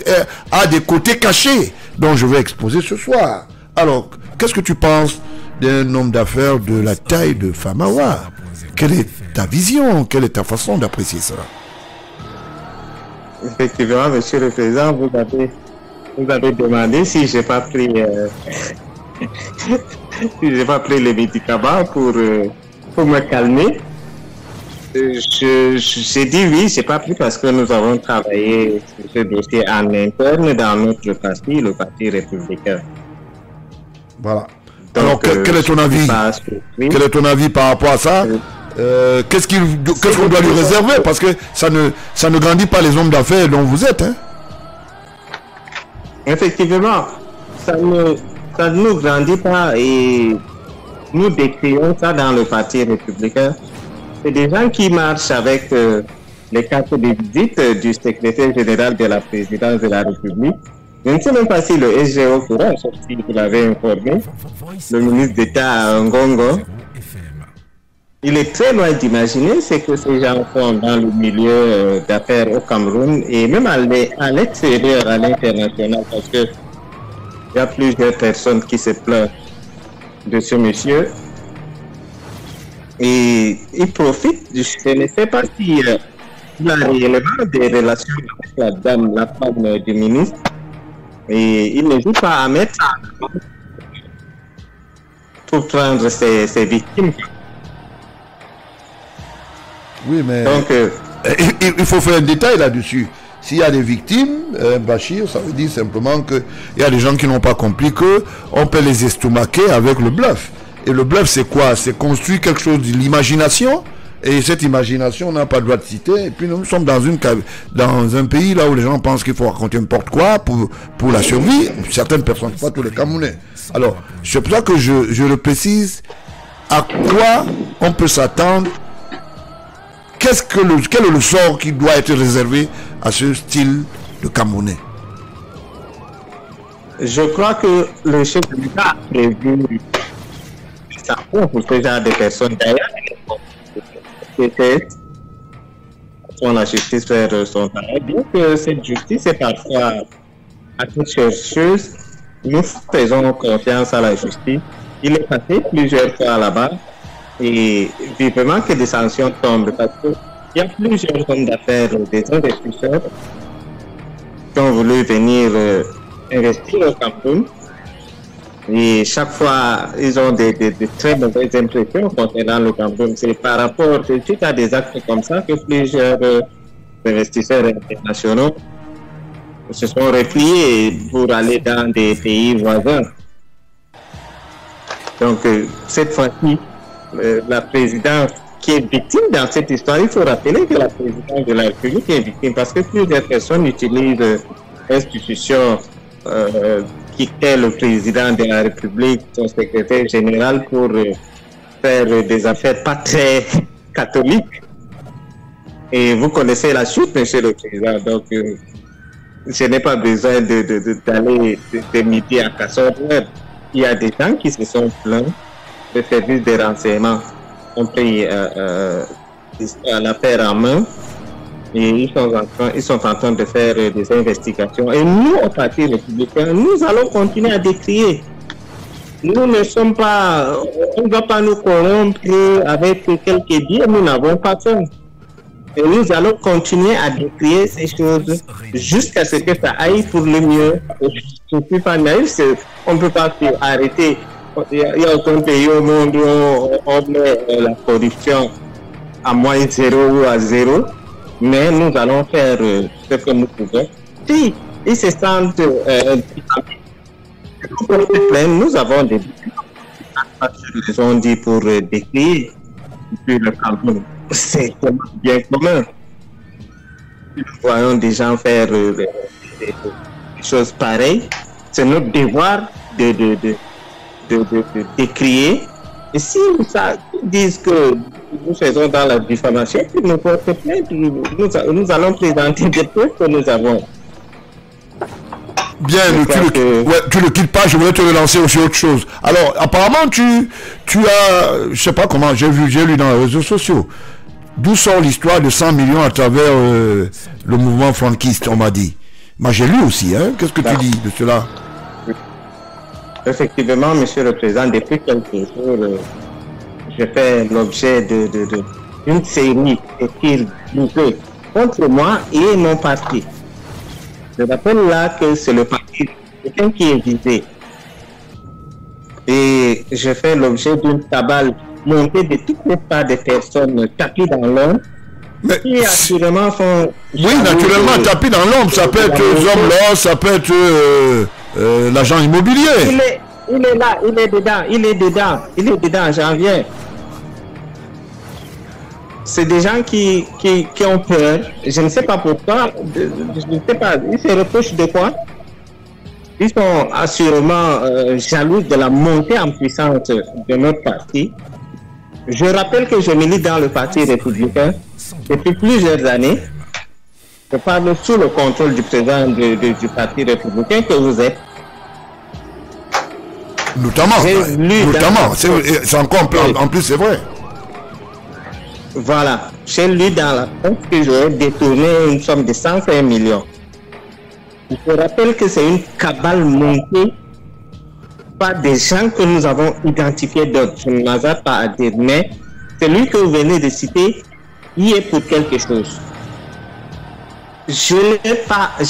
a des côtés cachés, dont je vais exposer ce soir. Alors, qu'est-ce que tu penses d'un homme d'affaires de la taille de Famawa? Quelle est ta vision? Quelle est ta façon d'apprécier cela? Effectivement, Monsieur le Président, vous avez demandé si j'ai pas pris... si j'ai pas pris les médicaments pour me calmer. J'ai dit oui, j'ai pas pris parce que nous avons travaillé sur ce dossier en interne dans notre parti, le Parti républicain. Voilà. Donc, alors, quel est ton avis? Quel est ton avis par rapport à ça? Qu'est-ce qu'on doit lui réserver? Parce que ça ne grandit pas les hommes d'affaires dont vous êtes, hein? Effectivement, ça ne nous grandit pas et nous décrions ça dans le Parti républicain. C'est des gens qui marchent avec les cartes de visite du secrétaire général de la présidence de la République. Je ne sais même pas si le SG est au courant, sauf si vous l'avez informé, le ministre d'État Ngongo. Il est très loin d'imaginer ce que ces gens font dans le milieu d'affaires au Cameroun et même à l'extérieur, à l'international, parce que il y a plusieurs personnes qui se plaignent de ce monsieur. Et il profite, je ne sais pas si il a réellement des relations avec la dame, la femme du ministre. Et il n'hésite pas à mettre pour prendre ses victimes. Oui, mais donc, il faut faire un détail là-dessus. S'il y a des victimes, Bachir, ça veut dire simplement qu'il y a des gens qui n'ont pas compris qu'on peut les estomaquer avec le bluff. Et le bluff, c'est quoi? C'est construire quelque chose de l'imagination. Et cette imagination, on n'a pas le droit de citer. Et puis nous sommes dans un pays là où les gens pensent qu'il faut raconter n'importe quoi pour la survie. Certaines personnes, pas tous les Camerounais. Alors, c'est pour ça que je le précise. À quoi on peut s'attendre? Quel est le sort qui doit être réservé à ce style de Camerounais? Je crois que le chef de l'État a prévu ça pour ce genre de personnes. D'ailleurs, peut-être pour la justice faire son travail. Bien que cette justice est parfois assez chercheuse, nous faisons confiance à la justice. Il est passé plusieurs fois là-bas. Et vivement que des sanctions tombent parce qu'il y a plusieurs hommes d'affaires, des investisseurs qui ont voulu venir investir au Cameroun et chaque fois ils ont des très mauvaises impressions concernant le Cameroun. C'est par rapport suite à des actes comme ça que plusieurs investisseurs internationaux se sont repliés pour aller dans des pays voisins. Donc cette fois-ci, la présidence qui est victime dans cette histoire, il faut rappeler que la présidence de la République est victime parce que plusieurs personnes utilisent l'institution qui est le président de la République, son secrétaire général, pour faire des affaires pas très catholiques. Et vous connaissez la suite, monsieur le président, donc je n'ai pas besoin d'aller de midi à 14h. Il y a des gens qui se sont plaints. Les services de renseignement ont pris l'affaire en main et ils sont en train de faire des investigations. Et nous, au Parti républicain, nous allons continuer à décrier. Nous ne sommes pas, on ne va pas nous corrompre avec quelques biais, nous n'avons pas faim. Et nous allons continuer à décrier ces choses jusqu'à ce que ça aille pour le mieux. Je ne suis pas naïf, on ne peut pas arrêter. Il y a aucun pays au monde où on met la corruption à moins 0 ou à 0, mais nous allons faire ce que nous pouvons. Si ils se sentent nous avons des les ont dit pour décrire le Cameroun. C'est bien commun. Nous voyons des gens faire des choses pareilles. C'est notre devoir de décrier. Et si ils disent que nous faisons dans la diffamation, ils nous portent plainte. Nous allons présenter des preuves que nous avons. Bien, tu le quittes pas, je voulais te relancer aussi autre chose. Alors, apparemment, tu as, je sais pas comment, j'ai lu dans les réseaux sociaux, d'où sort l'histoire de 100 millions à travers le mouvement franquiste, on m'a dit. Moi, j'ai lu aussi, hein. Qu'est-ce que tu dis de cela? Effectivement, Monsieur le Président, depuis quelques jours, je fais l'objet d'une série de tirs groupés contre moi et mon parti. Je rappelle là que c'est le parti qui est visé. Et je fais l'objet d'une cabale montée de toutes les parts des personnes tapis dans l'ombre. Mais qui assurément font... Oui, naturellement, tapis dans l'ombre, ça peut être Zomlo, ça peut être l'agent immobilier. Il est là, il est dedans, j'en viens. C'est des gens qui ont peur. Je ne sais pas pourquoi. Je ne sais pas. Ils se reprochent de quoi? Ils sont assurément jaloux de la montée en puissance de notre parti. Je rappelle que je milite dans le Parti républicain depuis plusieurs années. Je parle sous le contrôle du président du Parti républicain que vous êtes. Notamment. C'est encore en plus, c'est vrai. Voilà, j'ai lu dans la presse que j'aurais détourné une somme de 105 millions. Je rappelle que c'est une cabale montée par des gens que nous avons identifiés d'autres. Je ne m'avais pas à dire, mais celui que vous venez de citer, il est pour quelque chose. Je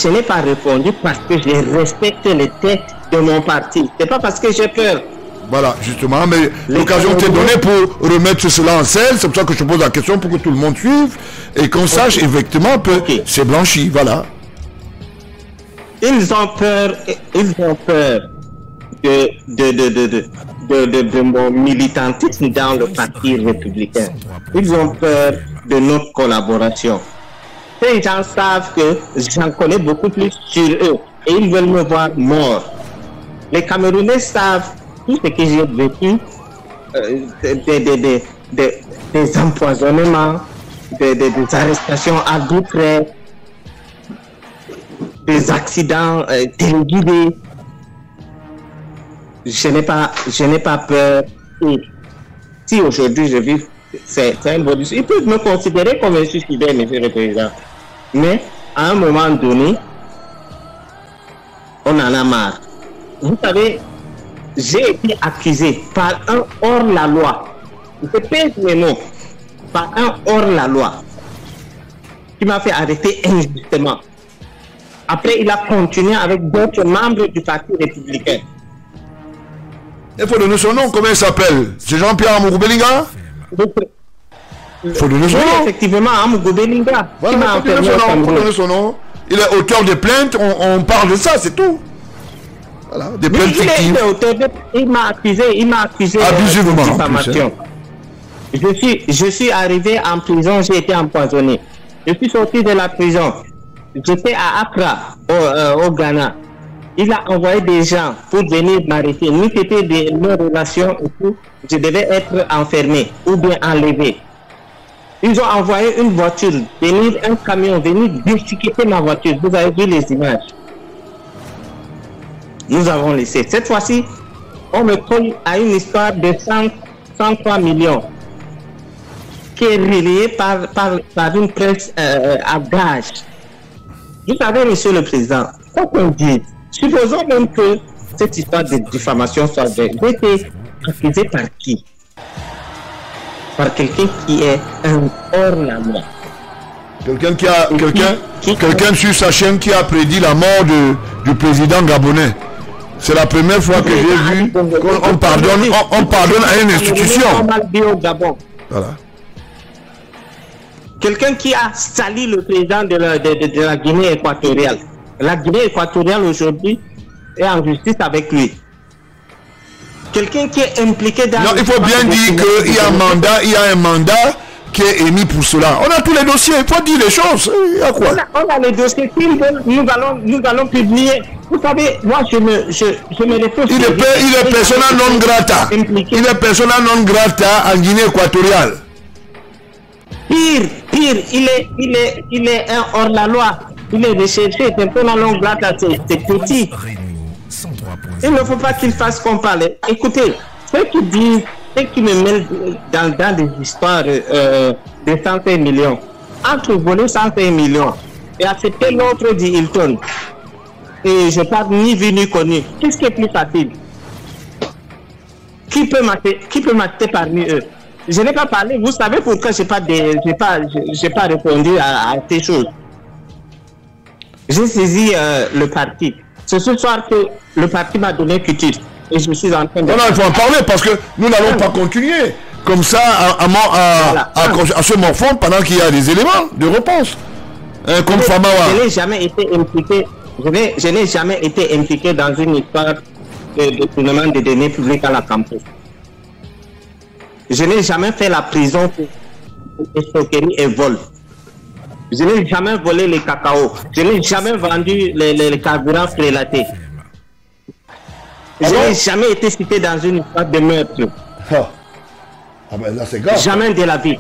n'ai pas répondu parce que je respecte les têtes de mon parti. C'est pas parce que j'ai peur. Voilà, justement, mais l'occasion t'est donnée pour remettre cela en scène. C'est pour ça que je te pose la question pour que tout le monde suive et qu'on sache effectivement que c'est blanchi, voilà. Ils ont peur de mon militantisme dans le Parti républicain. Ils ont peur de notre collaboration. Ces gens savent que j'en connais beaucoup plus sur eux et ils veulent me voir mort. Les Camerounais savent tout ce que j'ai vécu, des empoisonnements, des arrestations arbitraires, des accidents téléguidés. Je n'ai pas peur. Et si aujourd'hui je vis, c'est un bonus. Ils peuvent me considérer comme un suicidaire, monsieur le président. Mais à un moment donné, on en a marre. Vous savez, j'ai été accusé par un hors-la-loi. Je pèse mes mots. Par un hors-la-loi qui m'a fait arrêter injustement. Après, il a continué avec d'autres membres du Parti républicain. Il faut donner son nom, comment il s'appelle? C'est Jean-Pierre Amougou Belinga? Il faut donner son nom. Effectivement, Amougou Belinga. Voilà, il faut donner son nom. Il est auteur de plaintes, on parle de ça, c'est tout. Voilà, des plaintes fictives. Il m'a accusé abusivement, de diffamation. Je suis arrivé en prison, j'ai été empoisonné. Je suis sorti de la prison. J'étais à Accra, au Ghana. Il a envoyé des gens pour venir m'arrêter. Nous, c'était nos relations et tout. Je devais être enfermé ou bien enlevé. Ils ont envoyé une voiture, un camion, venir déchiqueter ma voiture. Vous avez vu les images. Nous avons laissé. Cette fois-ci, on me colle à une histoire de 103 millions qui est relayée par une presse à gage. Vous savez, monsieur le président, quoi qu'on dise, supposons même que cette histoire de diffamation soit vraie. J'ai été accusé par qui? Par quelqu'un qui est un hors-la-loi. Quelqu'un sur sa chaîne qui a prédit la mort du président gabonais. C'est la première fois que j'ai vu qu'on pardonne à une institution. Voilà. Quelqu'un qui a sali le président de la Guinée équatoriale. La Guinée équatoriale aujourd'hui est en justice avec lui. quelqu'un qui est impliqué dans... Non, il faut bien dire qu'il y a un mandat qui est émis pour cela. On a tous les dossiers, il faut dire les choses. Il y a quoi? On a les dossiers, nous allons publier. Vous savez, moi je me réfère... Il est persona non grata. Il est persona non grata en Guinée équatoriale. Pire, il est un hors-la-loi. Il est recherché, persona non grata, c'est petit. Il ne faut pas qu'il fasse qu'on parle. Écoutez, ceux qui disent, ceux qui me mêlent dans des histoires de 105 millions, entre voler 105 millions et accepter l'autre dit Hilton, et je parle ni vu ni connu, qu'est-ce qui est plus facile? Qui peut m'acheter parmi eux? Je n'ai pas parlé, vous savez pourquoi je n'ai pas répondu à ces choses. J'ai saisi le parti. C'est ce soir que le parti m'a donné quitus. Et je suis en train de... Non, il faut en parler parce que nous n'allons pas continuer comme ça à se morfondre pendant qu'il y a des éléments de réponse. Comme Famawa. Je n'ai jamais été impliqué. Je n'ai jamais été impliqué dans une histoire de tournement de données publiques à la campus. Je n'ai jamais fait la prison pour escroquerie et vol. Je n'ai jamais volé les cacao. Je n'ai jamais vendu les carburants prélatés. Je n'ai jamais été cité dans une histoire de meurtre. Ah ben là c'est grave. Jamais de la vie.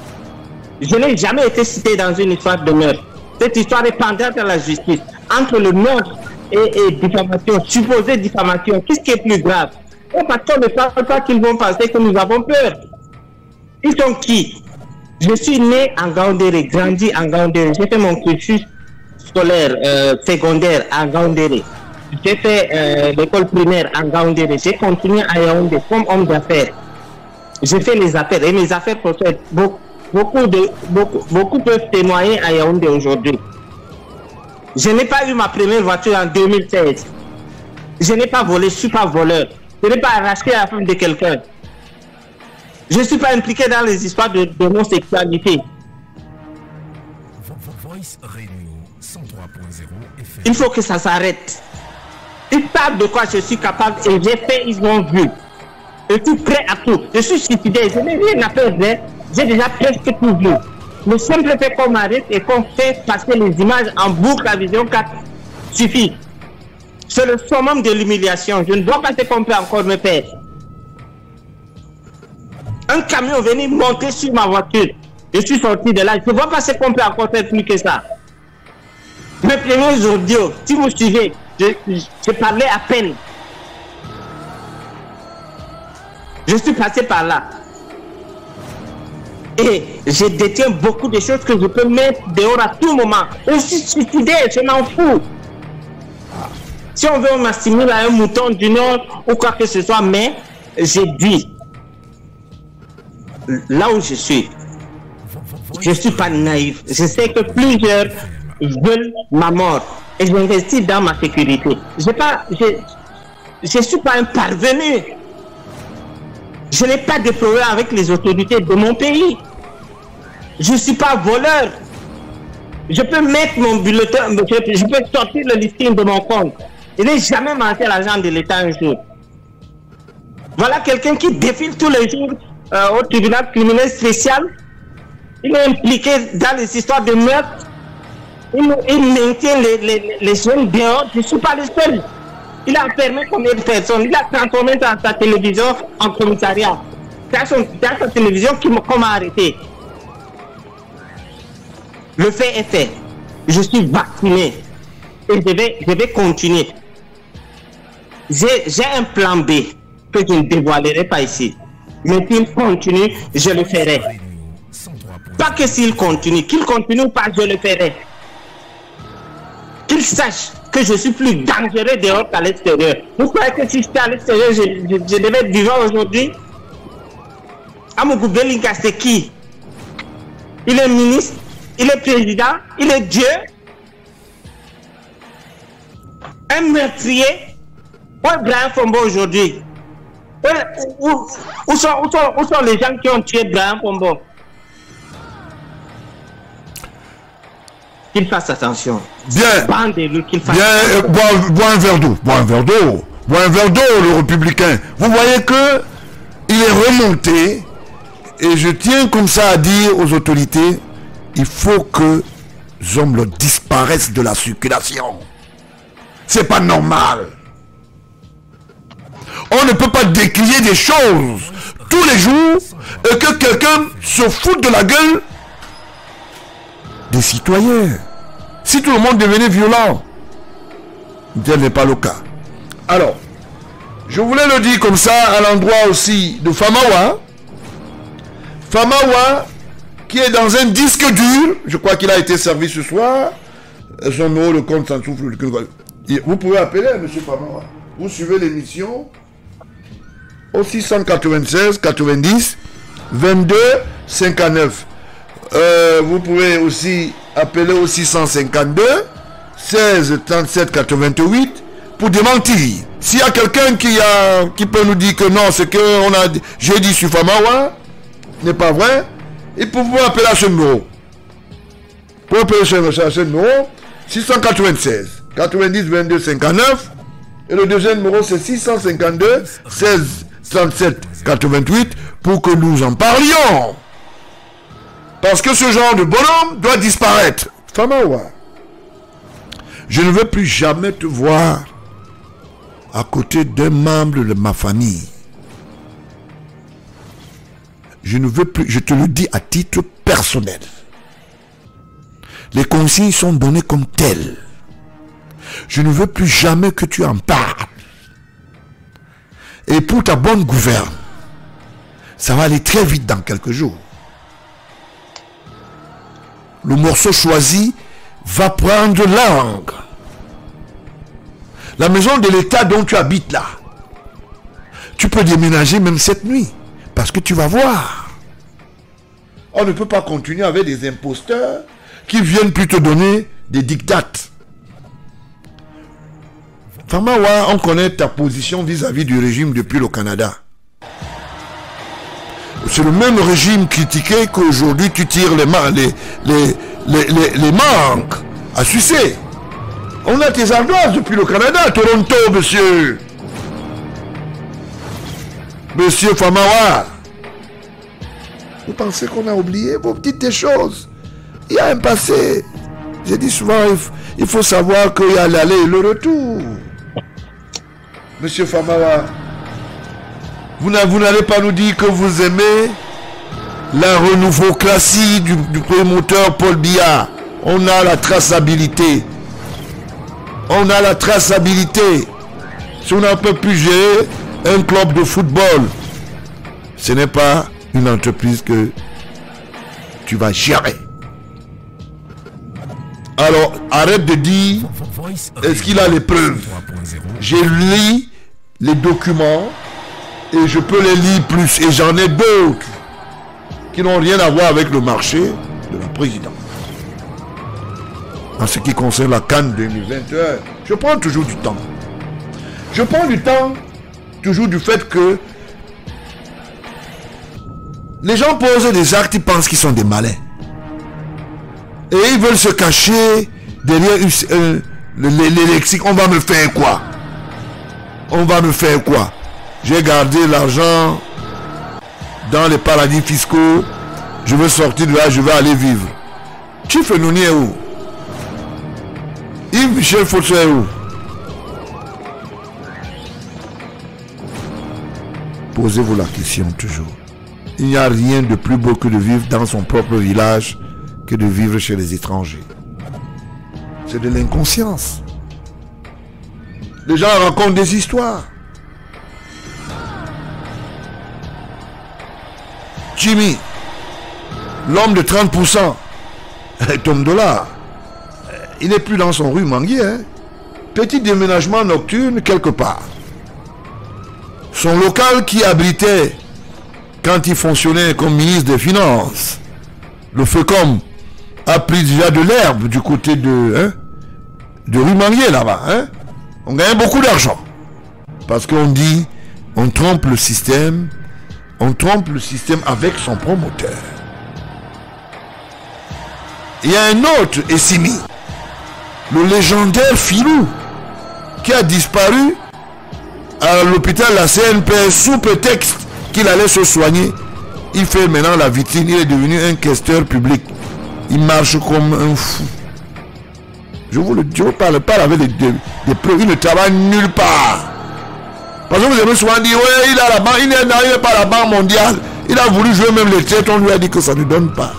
Je n'ai jamais été cité dans une histoire de meurtre. Cette histoire est pendante à la justice. Entre le meurtre et diffamation, supposée diffamation, qu'est-ce qui est plus grave? Parce qu'on ne parle pas qu'ils vont penser que nous avons peur. Ils sont qui? Je suis né en Gaoundéré, grandi en Gaoundéré. J'ai fait mon cursus scolaire secondaire en Gaoundéré. J'ai fait l'école primaire en Gaoundéré. J'ai continué à Yaoundé comme homme d'affaires. J'ai fait les affaires et mes affaires prospèrent. Beaucoup peuvent témoigner à Yaoundé aujourd'hui. Je n'ai pas eu ma première voiture en 2016. Je n'ai pas volé, je ne suis pas voleur. Je n'ai pas arraché la femme de quelqu'un. Je ne suis pas impliqué dans les histoires d'homosexualité. Il faut que ça s'arrête. Ils parlent de quoi je suis capable et j'ai fait, ils ont vu. Je suis prêt à tout. Je suis suicidaire, je n'ai rien à perdre. J'ai déjà presque tout vu. Le simple fait qu'on m'arrête et qu'on fait passer les images en boucle à vision 4 suffit. C'est le summum de l'humiliation. Je ne dois pas se qu'on peut encore me perdre. Un camion venait monter sur ma voiture. Je suis sorti de là. Je ne vois pas ce qu'on peut encore faire plus que ça. Mes premiers audios, si vous suivez, je parlais à peine. Je suis passé par là. Et je détiens beaucoup de choses que je peux mettre dehors à tout moment. Je suis suicidaire, je m'en fous. Si on veut m'assimiler à un mouton du Nord ou quoi que ce soit, mais j'ai dit, là où je suis, je ne suis pas naïf. Je sais que plusieurs veulent ma mort et j'investis dans ma sécurité. Je ne suis pas un parvenu. Je n'ai pas de problème avec les autorités de mon pays. Je ne suis pas voleur. Je peux mettre mon bulletin, je peux sortir le listing de mon compte. Je n'ai jamais mangé l'argent de l'État un jour. Voilà quelqu'un qui défile tous les jours au tribunal criminel spécial. Il est impliqué dans les histoires de meurtre. Il maintient les jeunes dehors. Je ne suis pas le seul. Il a fermé combien de personnes? Il a transformé sa télévision en commissariat. C'est sa télévision qu'on m'a arrêté. Le fait est fait. Je suis vacciné. Et je vais continuer. J'ai un plan B que je ne dévoilerai pas ici. Mais s'il continue, je le ferai. Pas que s'il continue. Qu'il continue pas, je le ferai. Qu'il sache que je suis plus dangereux dehors qu'à l'extérieur. Vous croyez que si j'étais à l'extérieur, je devais être vivant aujourd'hui? Amougou Belinka, c'est qui? Il est ministre, il est président, il est Dieu. Un meurtrier. Où est Brian Fombo aujourd'hui? Où sont les gens qui ont tué Brian Fombo? Qu'il fasse attention. Bien. Bandez-le, qu'il fasse bien. Bois un verre d'eau. Bois un verre d'eau. boit un verre d'eau, le républicain. Vous voyez que il est remonté. Et je tiens comme ça à dire aux autorités, il faut que Zomlo disparaisse de la circulation. C'est pas normal. On ne peut pas décrier des choses tous les jours et que quelqu'un se foute de la gueule des citoyens. Si tout le monde devenait violent, tel n'est pas le cas. Alors, je voulais le dire comme ça à l'endroit aussi de Famawa. Famawa, qui est dans un disque dur, je crois qu'il a été servi ce soir. Son nom, le compte s'en souffle. Vous pouvez appeler M. Famawa. Vous suivez l'émission au 696 90 22 59. Vous pouvez aussi appeler au 652 16 37 88 pour démentir. S'il y a quelqu'un qui peut nous dire que non, c'est que j'ai dit sur Famawa n'est pas vrai, et pour vous appeler à ce numéro. Pour appeler à ce numéro, 696 90 22 59, et le deuxième numéro c'est 652 16 37 88 pour que nous en parlions. Parce que ce genre de bonhomme doit disparaître. Famawa, je ne veux plus jamais te voir à côté d'un membre de ma famille. Je ne veux plus, je te le dis à titre personnel. Les consignes sont données comme telles. Je ne veux plus jamais que tu en parles. Et pour ta bonne gouverne, ça va aller très vite dans quelques jours. Le morceau choisi va prendre langue. La maison de l'État dont tu habites là, tu peux déménager même cette nuit. Parce que tu vas voir. On ne peut pas continuer avec des imposteurs qui viennent plus te donner des dictates. Famawa, on connaît ta position vis-à-vis du régime depuis le Canada. C'est le même régime critiqué qu'aujourd'hui tu tires les manques à sucer. On a tes ardoises depuis le Canada, Toronto, monsieur. Monsieur Famawa, vous pensez qu'on a oublié vos petites choses? Il y a un passé. J'ai dit souvent, il faut savoir qu'il y a l'aller et le retour. Monsieur Famawa, vous n'allez pas nous dire que vous aimez la renouveau-classie du promoteur Paul Biya. On a la traçabilité. On a la traçabilité. Si on ne peut plus gérer un club de football, ce n'est pas une entreprise que tu vas gérer. Alors, arrête de dire, est-ce qu'il a les preuves? J'ai lu les documents et je peux les lire plus. Et j'en ai d'autres qui n'ont rien à voir avec le marché de la présidence. En ce qui concerne la CAN 2021, je prends toujours du temps. Je prends du temps toujours du fait que les gens posent des actes, ils pensent qu'ils sont des malins. Et ils veulent se cacher derrière les lexiques. On va me faire quoi? On va me faire quoi? J'ai gardé l'argent dans les paradis fiscaux. Je veux sortir de là, je vais aller vivre. Chief Nouni est où? Yves Michel Fosso est où? Posez-vous la question toujours. Il n'y a rien de plus beau que de vivre dans son propre village que de vivre chez les étrangers. C'est de l'inconscience. Les gens racontent des histoires. Jimmy, l'homme de 30%, tombe de là. Il n'est plus dans son rue Manguier. Hein? Petit déménagement nocturne quelque part. Son local qui abritait quand il fonctionnait comme ministre des Finances, le FECOM a pris déjà de l'herbe du côté de rue Manguier là-bas. Hein? On gagne beaucoup d'argent. Parce qu'on dit, on trompe le système avec son promoteur. Il y a un autre Essimi, le légendaire Filou, qui a disparu à l'hôpital, la CNP, sous prétexte qu'il allait se soigner, il fait maintenant la vitrine, il est devenu un questeur public. Il marche comme un fou. Je vous parle avec des preuves, il ne travaille nulle part. Parce que vous avez souvent dit, ouais, il a la banque, il n'est pas à la Banque mondiale. Il a voulu jouer même les traites, on lui a dit que ça ne donne pas.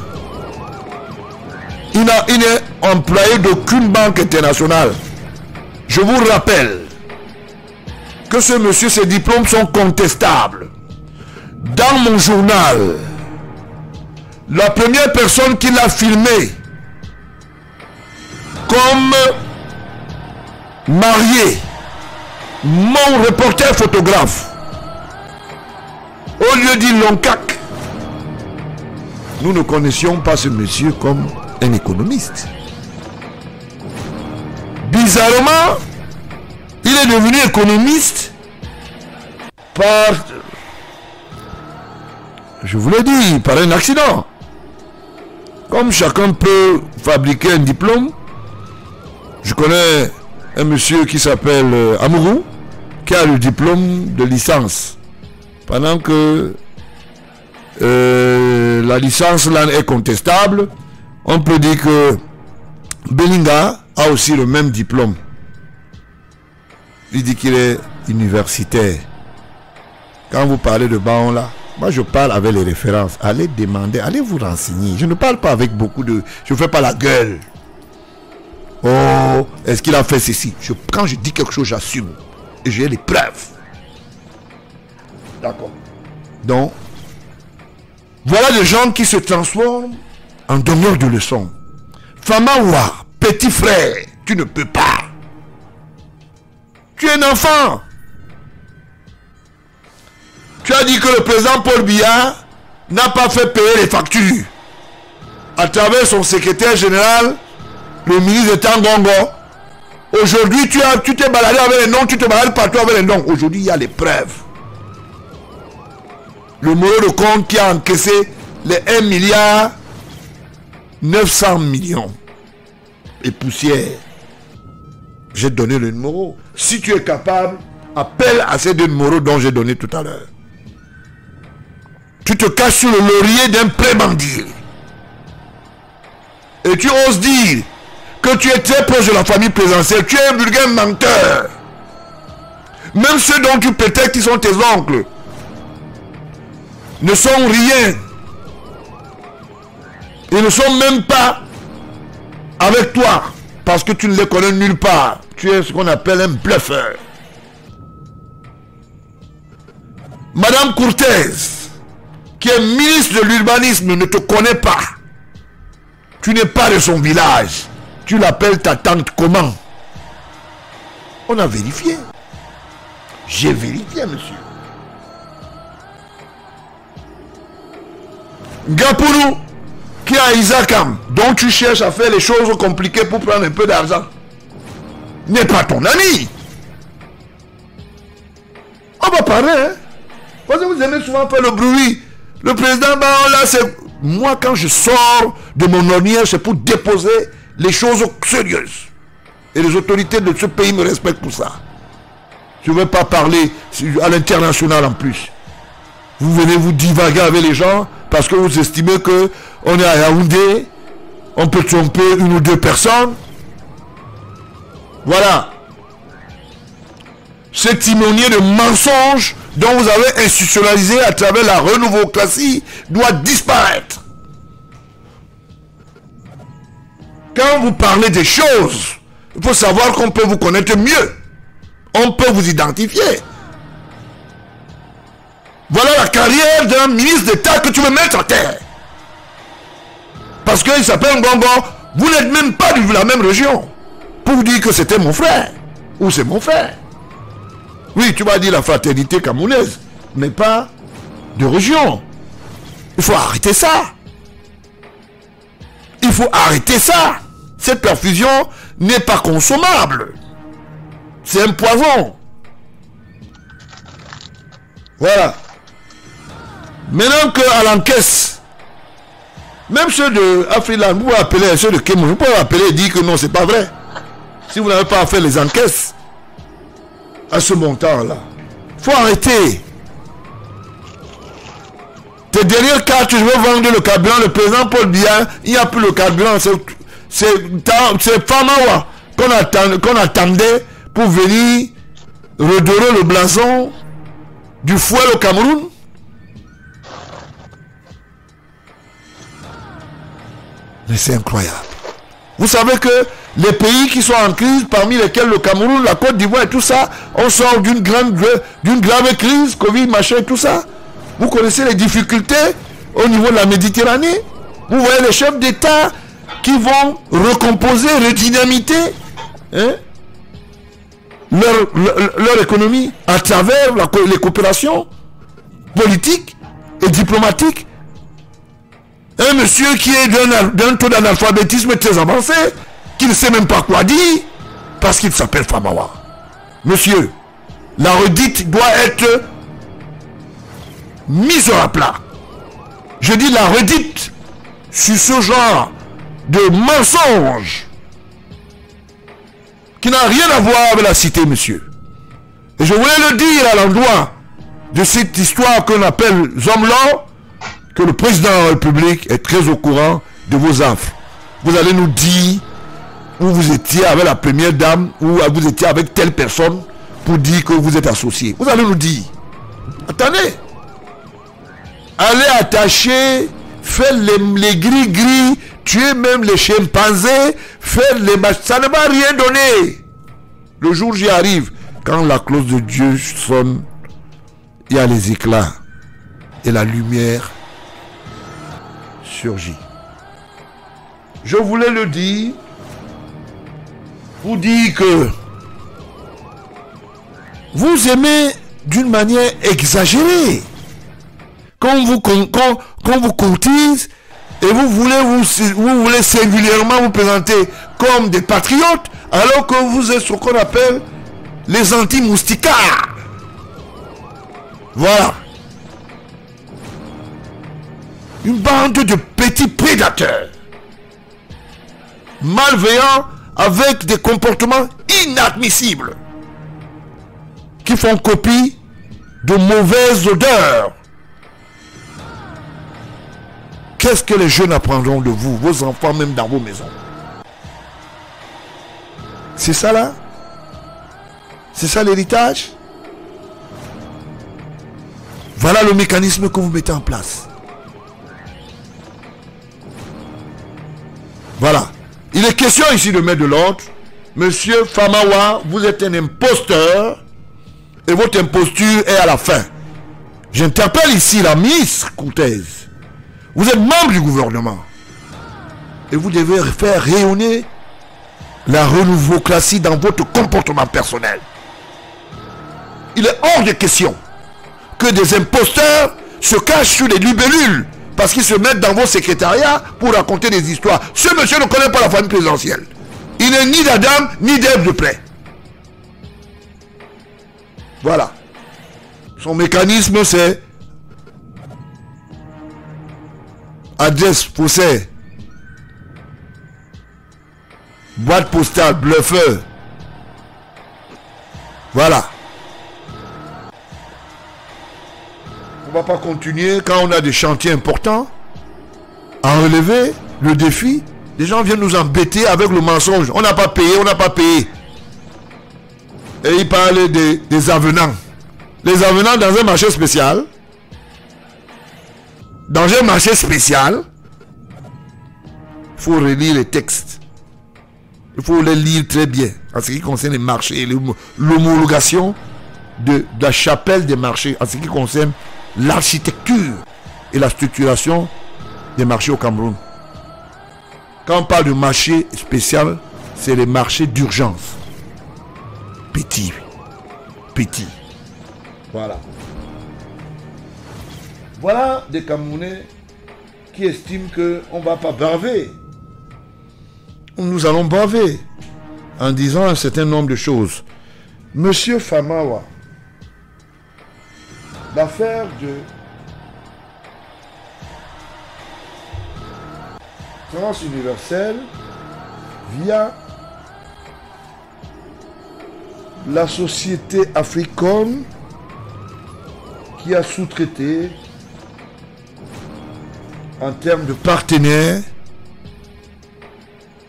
Il n'est employé d'aucune banque internationale. Je vous rappelle que ce monsieur, ses diplômes sont contestables. Dans mon journal, la première personne qui l'a filmé comme marié, mon reporter photographe, au lieu dit Loncac, nous ne connaissions pas ce monsieur comme un économiste. Bizarrement, il est devenu économiste par, je vous l'ai dit, par un accident. Comme chacun peut fabriquer un diplôme, je connais un monsieur qui s'appelle Amourou, qui a le diplôme de licence. Pendant que la licence là est contestable, on peut dire que Belinga a aussi le même diplôme. Il dit qu'il est universitaire. Quand vous parlez de Baon là, moi je parle avec les références. Allez demander, allez vous renseigner. Je ne parle pas avec beaucoup de... Je ne fais pas la gueule. Oh, est-ce qu'il a fait ceci? Quand je dis quelque chose, j'assume. Et j'ai les preuves. D'accord. Donc, voilà des gens qui se transforment en donneurs de leçons. Famawa, petit frère, tu ne peux pas. Tu es un enfant. Tu as dit que le président Paul Biya n'a pas fait payer les factures à travers son secrétaire général, le ministre de Tangongo. Aujourd'hui, tu t'es baladé avec les noms, tu te balades partout avec les noms. Aujourd'hui, il y a les preuves. Le Moro de compte qui a encaissé les 1 milliard 900 millions et poussière. J'ai donné le numéro. Si tu es capable, appelle à ces deux numéros dont j'ai donné tout à l'heure. Tu te caches sur le laurier d'un pré-bandit. Et tu oses dire que tu es très proche de la famille présidentielle. Tu es un vulgaire menteur. Même ceux dont tu prétends qu'ils sont tes oncles ne sont rien. Ils ne sont même pas avec toi. Parce que tu ne les connais nulle part. Tu es ce qu'on appelle un bluffeur. Madame Cortez, qui est ministre de l'urbanisme, ne te connaît pas. Tu n'es pas de son village. Tu l'appelles ta tante comment? On a vérifié. J'ai vérifié, monsieur. Gapourou, qui a Isakam, dont tu cherches à faire les choses compliquées pour prendre un peu d'argent, n'est pas ton ami. On va parler, hein? Parce que vous aimez souvent faire le bruit. Le président, là, c'est... Moi, quand je sors de mon ornière, c'est pour déposer les choses sérieuses. Et les autorités de ce pays me respectent pour ça. Je ne veux pas parler à l'international en plus. Vous venez vous divaguer avec les gens parce que vous estimez qu'on est à Yaoundé, on peut tromper une ou deux personnes. Voilà. Ce timonier de mensonges dont vous avez institutionnalisé à travers la renouvocratie doit disparaître. Quand vous parlez des choses, il faut savoir qu'on peut vous connaître mieux. On peut vous identifier. Voilà la carrière d'un ministre d'État que tu veux mettre à terre. Parce qu'il s'appelle Ngongo. Vous n'êtes même pas de la même région. Pour vous dire que c'était mon frère. Ou c'est mon frère. Oui, tu vas dire la fraternité camerounaise. Mais pas de région. Il faut arrêter ça. Il faut arrêter ça. Cette perfusion n'est pas consommable. C'est un poison. Voilà. Maintenant qu'à l'encaisse, même ceux de Afriland, vous pouvez appeler ceux de Kémou, vous pouvez appeler et dire que non, c'est pas vrai. Si vous n'avez pas fait les encaisses à ce montant-là. Faut arrêter. Tes dernières cartes, je veux vendre le carburant. Le président Paul Biya, il n'y a plus le carburant. C'est Famawa qu'on attendait pour venir redorer le blason du fouet au Cameroun. Mais c'est incroyable. Vous savez que les pays qui sont en crise, parmi lesquels le Cameroun, la Côte d'Ivoire et tout ça, on sort d'une grave crise, Covid, machin et tout ça. Vous connaissez les difficultés au niveau de la Méditerranée. Vous voyez les chefs d'État qui vont recomposer, redynamiter leur économie à travers les coopérations politiques et diplomatiques. Un monsieur qui est d'un taux d'analphabétisme très avancé, qui ne sait même pas quoi dire, parce qu'il s'appelle Famawa. Monsieur, la redite doit être mise à plat. Je dis la redite sur ce genre de mensonge qui n'a rien à voir avec la cité, monsieur. Et je voulais le dire à l'endroit de cette histoire qu'on appelle Zomlo, que le président de la République est très au courant de vos affres. Vous allez nous dire où vous étiez avec la première dame, où vous étiez avec telle personne pour dire que vous êtes associé. Vous allez nous dire. Attendez. Allez attacher, faire les gris-gris, tuer même les chimpanzés, faire les machins. Ça ne va rien donner. Le jour j'y arrive, quand la cloche de Dieu sonne, il y a les éclats et la lumière surgit. Je voulais le dire pour dire que vous aimez d'une manière exagérée. Quand vous courtise et vous voulez singulièrement vous présenter comme des patriotes, alors que vous êtes ce qu'on appelle les anti-moustiquaires. Voilà. Une bande de petits prédateurs, malveillants, avec des comportements inadmissibles, qui font copie de mauvaises odeurs. Qu'est-ce que les jeunes apprendront de vous, vos enfants, même dans vos maisons? C'est ça là? C'est ça l'héritage? Voilà le mécanisme que vous mettez en place. Voilà. Il est question ici de mettre de l'ordre. Monsieur Famawa, vous êtes un imposteur et votre imposture est à la fin. J'interpelle ici la ministre Cortez. Vous êtes membre du gouvernement et vous devez faire rayonner la renouvocratie dans votre comportement personnel. Il est hors de question que des imposteurs se cachent sous les libellules parce qu'ils se mettent dans vos secrétariats pour raconter des histoires. Ce monsieur ne connaît pas la famille présidentielle. Il n'est ni d'Adam ni d'Ève de près. Voilà. Son mécanisme, c'est adresse, faussaire, boîte postale, bluffeur. Voilà. On ne va pas continuer quand on a des chantiers importants à relever, le défi. Les gens viennent nous embêter avec le mensonge. On n'a pas payé, on n'a pas payé. Et ils parlent des avenants. Les avenants dans un marché spécial. Dans un marché spécial, il faut relire les textes. Il faut les lire très bien. En ce qui concerne les marchés, l'homologation de la chapelle des marchés. En ce qui concerne l'architecture et la structuration des marchés au Cameroun. Quand on parle de marché spécial, c'est les marchés d'urgence. Petit. Petit. Voilà. Voilà des Camerounais qui estiment qu'on ne va pas braver. Nous allons braver en disant un certain nombre de choses. Monsieur Famawa, l'affaire de Transuniversel via la société africaine qui a sous-traité en termes de partenaires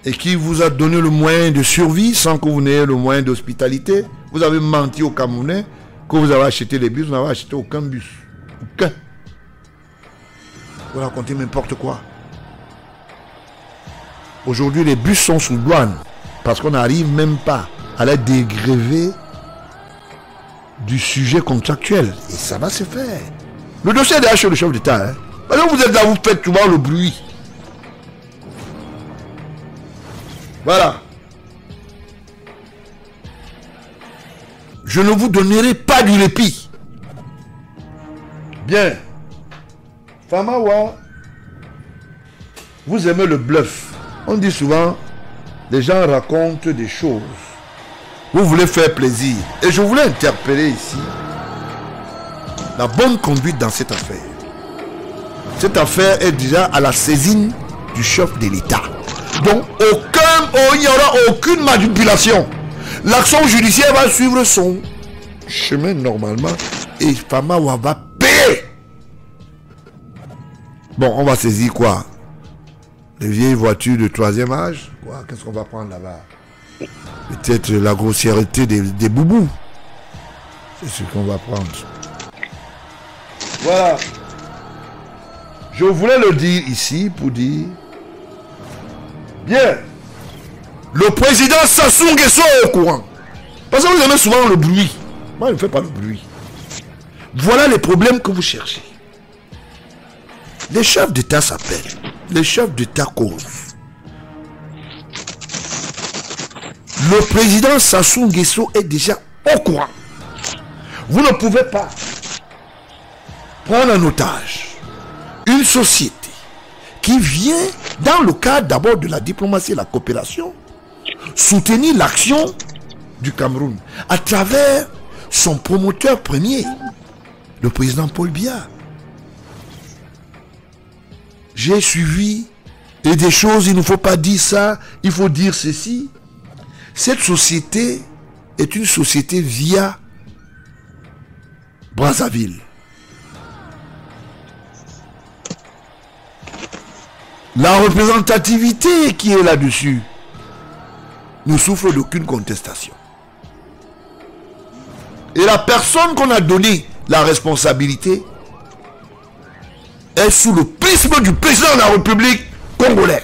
et qui vous a donné le moyen de survie sans que vous n'ayez le moyen d'hospitalité. Vous avez menti aux Camerounais que vous avez acheté les bus, vous n'avez acheté aucun bus. Aucun. Vous racontez n'importe quoi. Aujourd'hui, les bus sont sous douane parce qu'on n'arrive même pas à les dégréver du sujet contractuel. Et ça va se faire. Le dossier est derrière chez le chef d'État. Hein. Alors vous êtes là, vous faites souvent le bruit. Voilà. Je ne vous donnerai pas du répit. Bien. Famawa, vous aimez le bluff. On dit souvent, les gens racontent des choses. Vous voulez faire plaisir. Et je voulais interpeller ici la bonne conduite dans cette affaire. Cette affaire est déjà à la saisine du chef de l'État. Donc, il n'y aura aucune manipulation. L'action judiciaire va suivre son chemin normalement et Famawa va payer. Bon, on va saisir quoi? Les vieilles voitures de 3e âge. Quoi? Qu'est-ce qu'on va prendre là-bas? Peut-être la grossièreté des boubous. C'est ce qu'on va prendre. Voilà. Je voulais le dire ici pour dire... Bien. Le président Sassou Nguesso est au courant. Parce que vous aimez souvent le bruit. Moi, je ne fais pas le bruit. Voilà les problèmes que vous cherchez. Les chefs d'État s'appellent. Les chefs d'État causent. Le président Sassou Nguesso est déjà au courant. Vous ne pouvez pas prendre en otage une société qui vient, dans le cadre d'abord de la diplomatie et la coopération, soutenir l'action du Cameroun à travers son promoteur premier, le président Paul Biya. J'ai suivi et des choses, il ne faut pas dire ça, il faut dire ceci. Cette société est une société via Brazzaville. La représentativité qui est là-dessus ne souffre d'aucune contestation. Et la personne qu'on a donné la responsabilité est sous le prisme du président de la République congolais.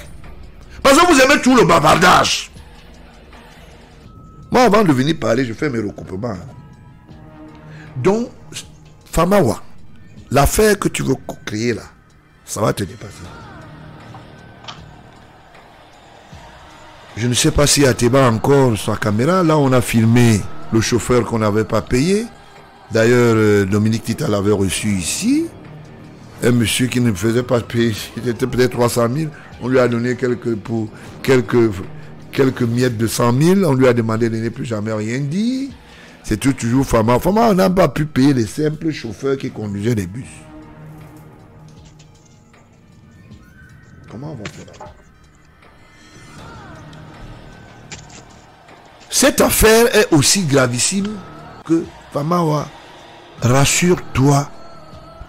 Parce que vous aimez tout le bavardage. Moi, avant de venir parler, je fais mes recoupements. Donc, Famawa, l'affaire que tu veux créer là, ça va te dépasser. Je ne sais pas si Ateba a encore sa caméra. Là, on a filmé le chauffeur qu'on n'avait pas payé. D'ailleurs, Dominique Tita l'avait reçu ici. Un monsieur qui ne faisait pas payer, il était peut-être 300 000. On lui a donné quelques miettes de 100 000. On lui a demandé de ne plus jamais rien dire. C'est toujours Fama. Fama, on n'a pas pu payer les simples chauffeurs qui conduisaient les bus. Comment on va faire là? Cette affaire est aussi gravissime que Famawa, rassure-toi,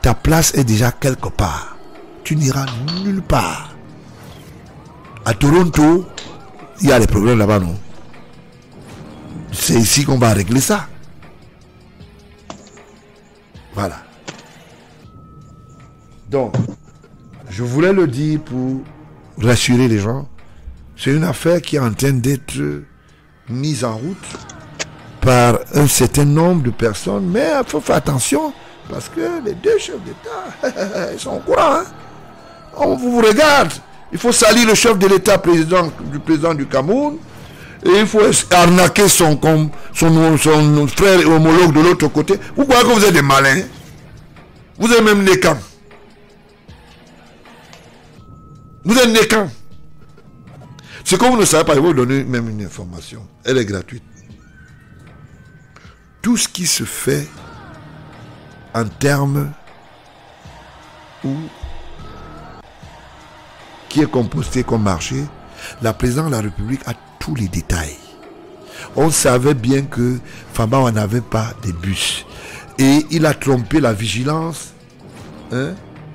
ta place est déjà quelque part. Tu n'iras nulle part. À Toronto, il y a des problèmes là-bas, non? C'est ici qu'on va régler ça. Voilà. Donc, je voulais le dire pour rassurer les gens. C'est une affaire qui est en train d'être mise en route par un certain nombre de personnes, mais il faut faire attention parce que les deux chefs d'État ils sont au courant. Hein? On vous regarde. Il faut salir le chef de l'État, président du Cameroun, et il faut arnaquer son frère et homologue de l'autre côté. Vous croyez que vous êtes des malins? Vous êtes même né quand? Vous êtes né quand? C'est comme vous ne savez pas, je vais vous donner même une information. Elle est gratuite. Tout ce qui se fait en termes qui est composté comme marché, la présidente de la République a tous les détails. On savait bien que Famawa n'avait pas de bus. Et il a trompé la vigilance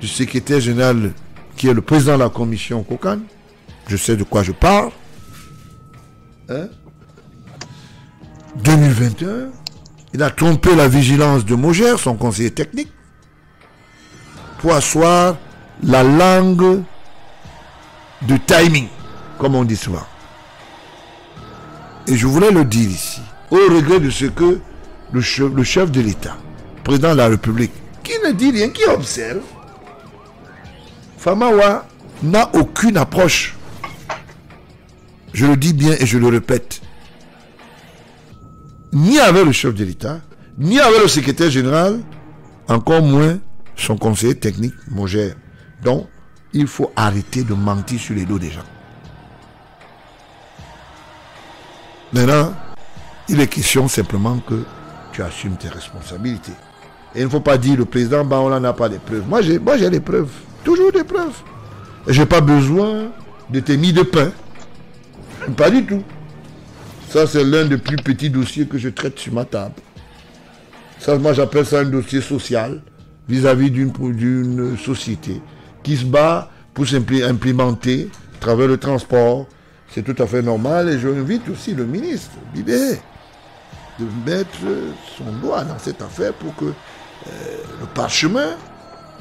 du secrétaire général qui est le président de la commission Kokane. Je sais de quoi je parle. 2021, il a trompé la vigilance de Moger, son conseiller technique, pour asseoir la langue de timing, comme on dit souvent. Et je voulais le dire ici, au regret de ce que le chef de l'État, président de la République, qui ne dit rien, qui observe, Famawa n'a aucune approche. Je le dis bien et je le répète. Ni avec le chef de l'État, ni avec le secrétaire général, encore moins son conseiller technique, Moger. Donc, il faut arrêter de mentir sur les dos des gens. Maintenant, il est question simplement que tu assumes tes responsabilités. Et il ne faut pas dire le président, on n'a pas de preuves. Moi, j'ai des preuves. Toujours des preuves. Et je n'ai pas besoin de tes mie de pain. Pas du tout. Ça, c'est l'un des plus petits dossiers que je traite sur ma table. Ça, moi, j'appelle ça un dossier social vis-à-vis d'une société qui se bat pour s'implémenter à travers le transport. C'est tout à fait normal. Et je invite aussi le ministre, Bibé, de mettre son doigt dans cette affaire pour que le parchemin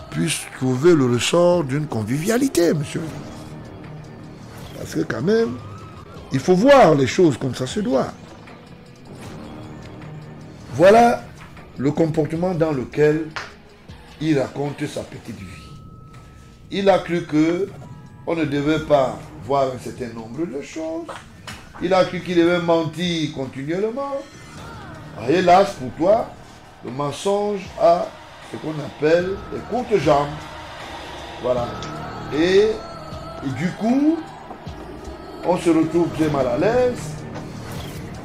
puisse trouver le ressort d'une convivialité, monsieur. Parce que quand même, il faut voir les choses comme ça se doit. Voilà le comportement dans lequel il raconte sa petite vie. Il a cru que on ne devait pas voir un certain nombre de choses. Il a cru qu'il devait mentir continuellement. Hélas pour toi, le mensonge a ce qu'on appelle les courtes jambes. Voilà. Et du coup, on se retrouve très mal à l'aise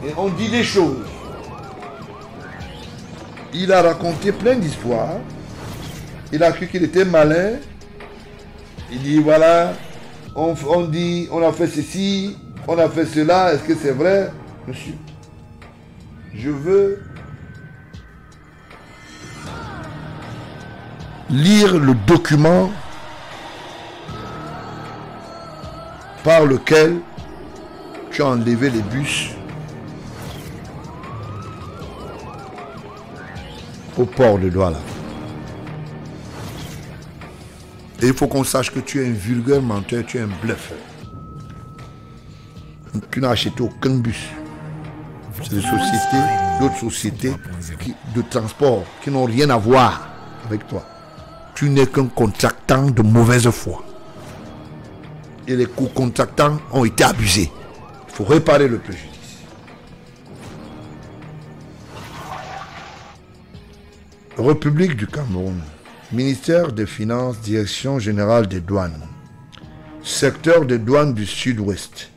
et on dit des choses. Il a raconté plein d'histoires. Il a cru qu'il était malin. Il dit voilà, on dit, on a fait ceci, on a fait cela, est-ce que c'est vrai? Monsieur, je veux lire le document par lequel tu as enlevé les bus au port de Douala. Et il faut qu'on sache que tu es un vulgaire menteur, tu es un bluffeur. Tu n'as acheté aucun bus. C'est des sociétés, d'autres sociétés de transport qui n'ont rien à voir avec toi. Tu n'es qu'un contractant de mauvaise foi. Et les co-contractants ont été abusés. Il faut réparer le préjudice. République du Cameroun. Ministère des Finances, Direction Générale des Douanes. Secteur des douanes du Sud-Ouest.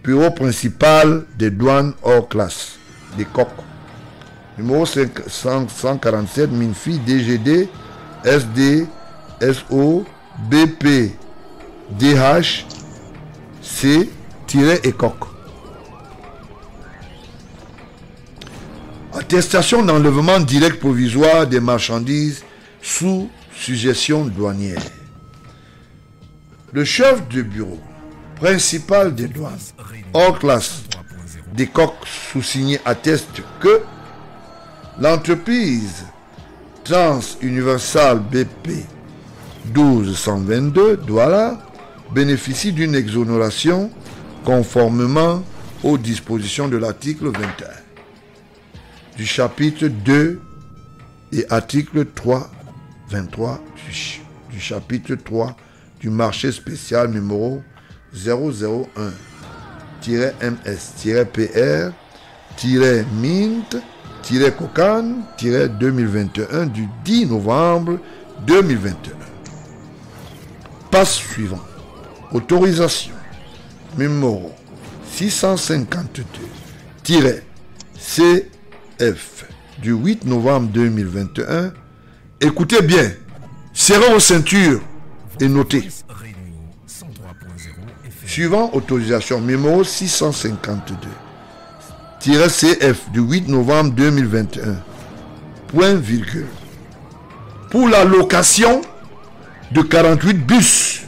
Bureau principal des douanes hors classe. Des COC. Numéro 147, MINFI, DGD, SD, SO, BP, DH, C-ECOC. Attestation d'enlèvement direct provisoire des marchandises sous suggestion douanière. Le chef de bureau principal des douanes hors classe des COC sous-signé atteste que l'entreprise Trans-Universal BP 12122 Douala bénéficie d'une exonération conformément aux dispositions de l'article 21 du chapitre 2 et article 323 du chapitre 3 du marché spécial numéro 001-PR-Mint-Kokane-2021 du 10 novembre 2021. Passe suivant. Autorisation numéro 652-CF du 8 novembre 2021. Écoutez bien, serrez vos ceintures et notez. Suivant autorisation numéro 652-CF du 8 novembre 2021. point virgule. Pour la location de 48 bus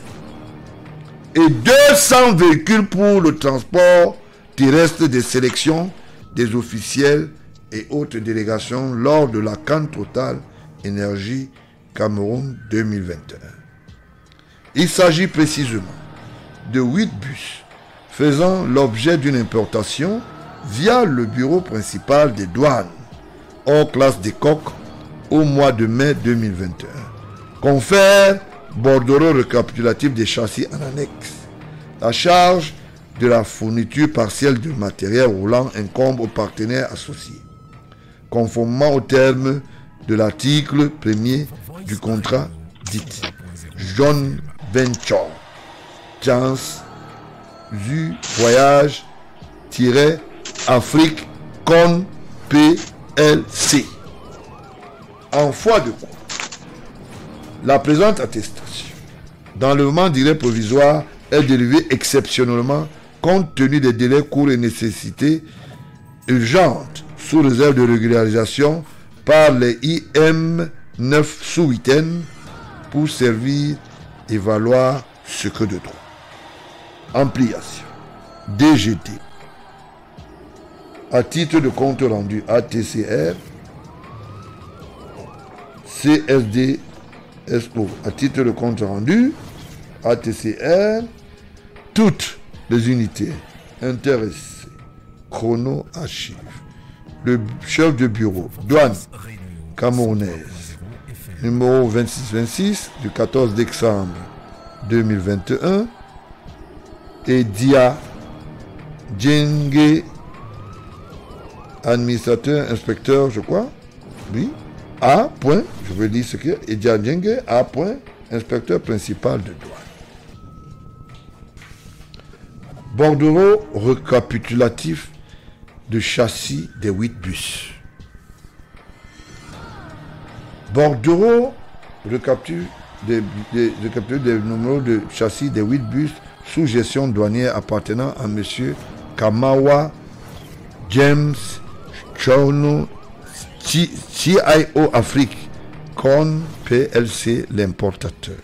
et 200 véhicules pour le transport terrestre des sélections des officiels et autres délégations lors de la CAN Total Énergie Cameroun 2021. Il s'agit précisément de 8 bus faisant l'objet d'une importation via le bureau principal des douanes hors classe des coques au mois de mai 2021. Confère bordereau récapitulatif des châssis en annexe. La charge de la fourniture partielle de matériel roulant incombe aux partenaires associés, conformément aux termes de l'article 1er du contrat dit John Venture Chance du Voyage Afrique Con PLC. En foi de quoi, la présente attestation d'enlèvement direct provisoire est délivrée exceptionnellement compte tenu des délais courts et nécessités urgentes sous réserve de régularisation par les IM 9 sous 8 pour servir et valoir secret de droit. Ampliation. DGT. À titre de compte rendu ATCR, CSD SO. À titre de compte rendu ATCR, toutes les unités intéressées, chrono archive, le chef de bureau, douane camerounaise, numéro 2626 du 14 décembre 2021, et Dia Djenge, administrateur, inspecteur, je crois, oui, A. Point, je vais lire ce qu'il y a, et Dia Djenge, A. Point, inspecteur principal de douane. Bordereau récapitulatif de châssis des 8 bus. Bordereau récapitulatif des numéros de châssis des 8 bus sous gestion douanière appartenant à M. Kamawa James Chono CIO Afrique Con PLC l'importateur.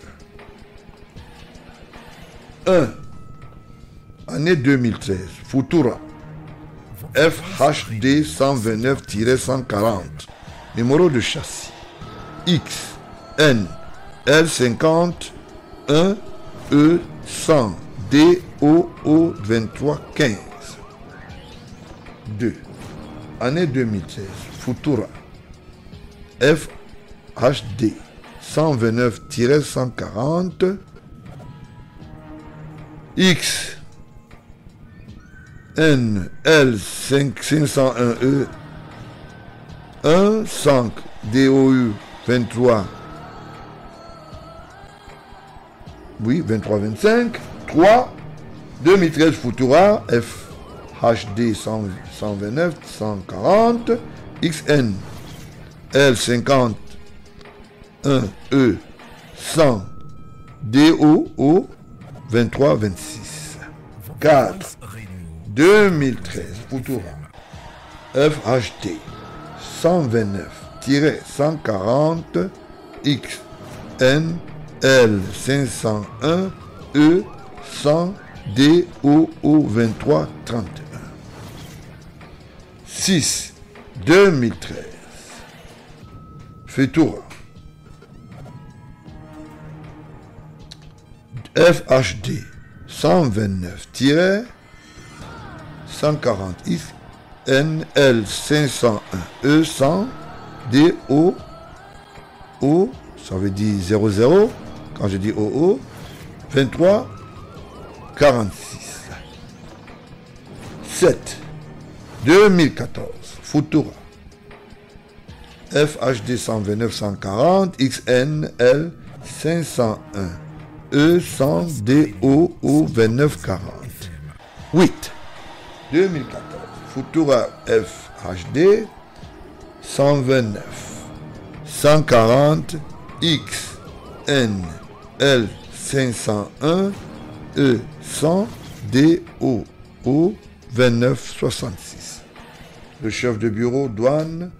1. Année 2013, Futura, FHD 129-140, numéro de châssis, X, N, L50, 1, E, 100, DOO 2315. 2. Année 2013, Futura, FHD 129-140, X, N, L, 501E, 1, 5, DOU, 23, oui, 23, 25, 3, 2013 Futura, FHD 129, 140, XN, L, 50, 1, E, 100, DOO, 23, 26, 4, 2013 Futura FHD 129-140 XNL 501 E 100 DOO 23 31. 6. 2013 Futura FHD 129-140 X NL 501 E100 DO O, ça veut dire 00, quand je dis OO, 23 46. 7. 2014 Futura FHD 129 140 XNL 501 E100 DOO 29 40. 8. 2014 Futura FHD 129 140 XNL 501 E100 DOO 29 66. Le chef de bureau douane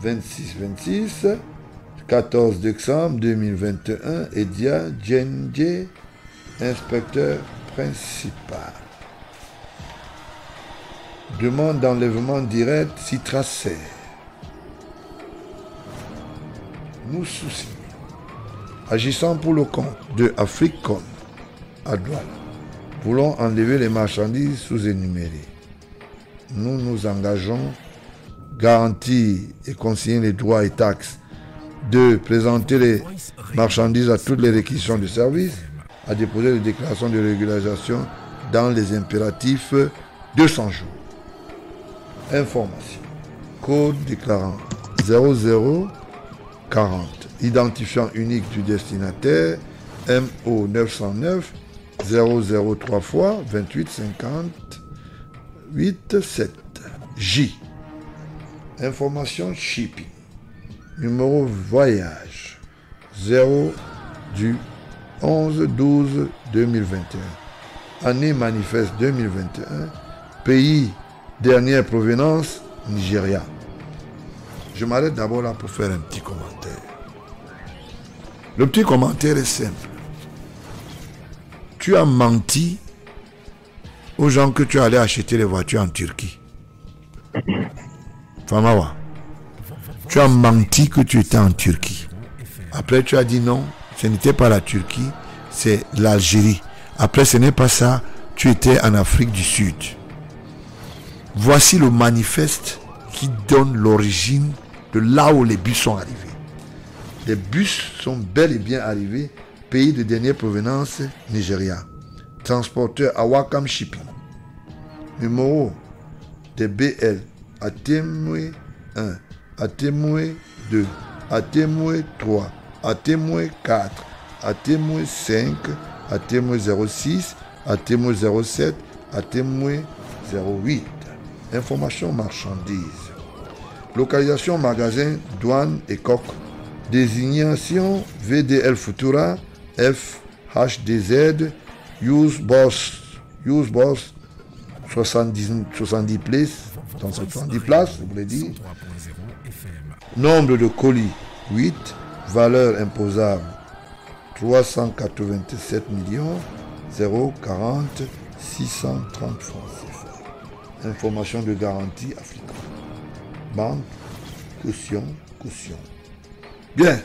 26 14 décembre 2021, Edia Djendje, inspecteur principal. Demande d'enlèvement direct Citracé. Nous soucis. Agissant pour le compte de Africom à Douala, voulons enlever les marchandises sous-énumérées. Nous nous engageons garantir et consigner les droits et taxes, de présenter les marchandises à toutes les réquisitions de service, à déposer les déclarations de régularisation dans les impératifs de 100 jours. Information. Code déclarant 0040. Identifiant unique du destinataire MO 909 003 fois 2850 7 J. Information shipping. Numéro voyage 0 du 11-12-2021. Année manifeste 2021. Pays dernière provenance Nigeria. Je m'arrête d'abord là pour faire un petit commentaire. Le petit commentaire est simple. Tu as menti aux gens que tu allais acheter les voitures en Turquie. Famawa. Tu as menti que tu étais en Turquie. Après, tu as dit non, ce n'était pas la Turquie, c'est l'Algérie. Après, ce n'est pas ça, tu étais en Afrique du Sud. Voici le manifeste qui donne l'origine de là où les bus sont arrivés. Les bus sont bel et bien arrivés, pays de dernière provenance, Nigeria. Transporteur Awakam Shipping. Numéro de BL Atemwe 1, Atemwe 2, Atemwe 3, Atemwe 4, Atemwe 5, Atemwe 06, Atemwe 07, Atemwe 08. Information marchandise. Localisation magasin, douane et coque. Désignation VDL Futura FHDZ Use Boss 70 places, dans 70 places, vous voulez dire. Nombre de colis 8, valeur imposable 387 040 630 francs CFA. Information de garantie Africa. Banque, caution. Bien,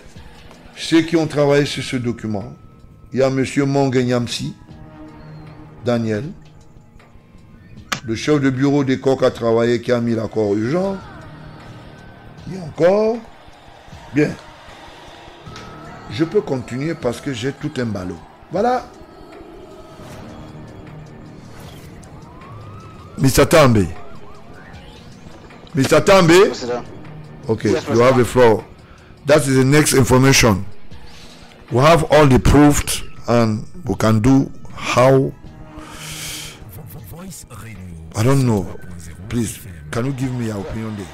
ceux qui ont travaillé sur ce document, il y a M. Mongenyamsi, Daniel, le chef de bureau des coques a travaillé, qui a mis l'accord urgent. Il y a encore. Bien. Je peux continuer parce que j'ai tout un ballot. Voilà. Mr. Tambe. Mr. Tambe. Okay, yes, you have the floor. That is the next information. We have all the proofs and we can do how. I don't know. Please, can you give me your opinion there?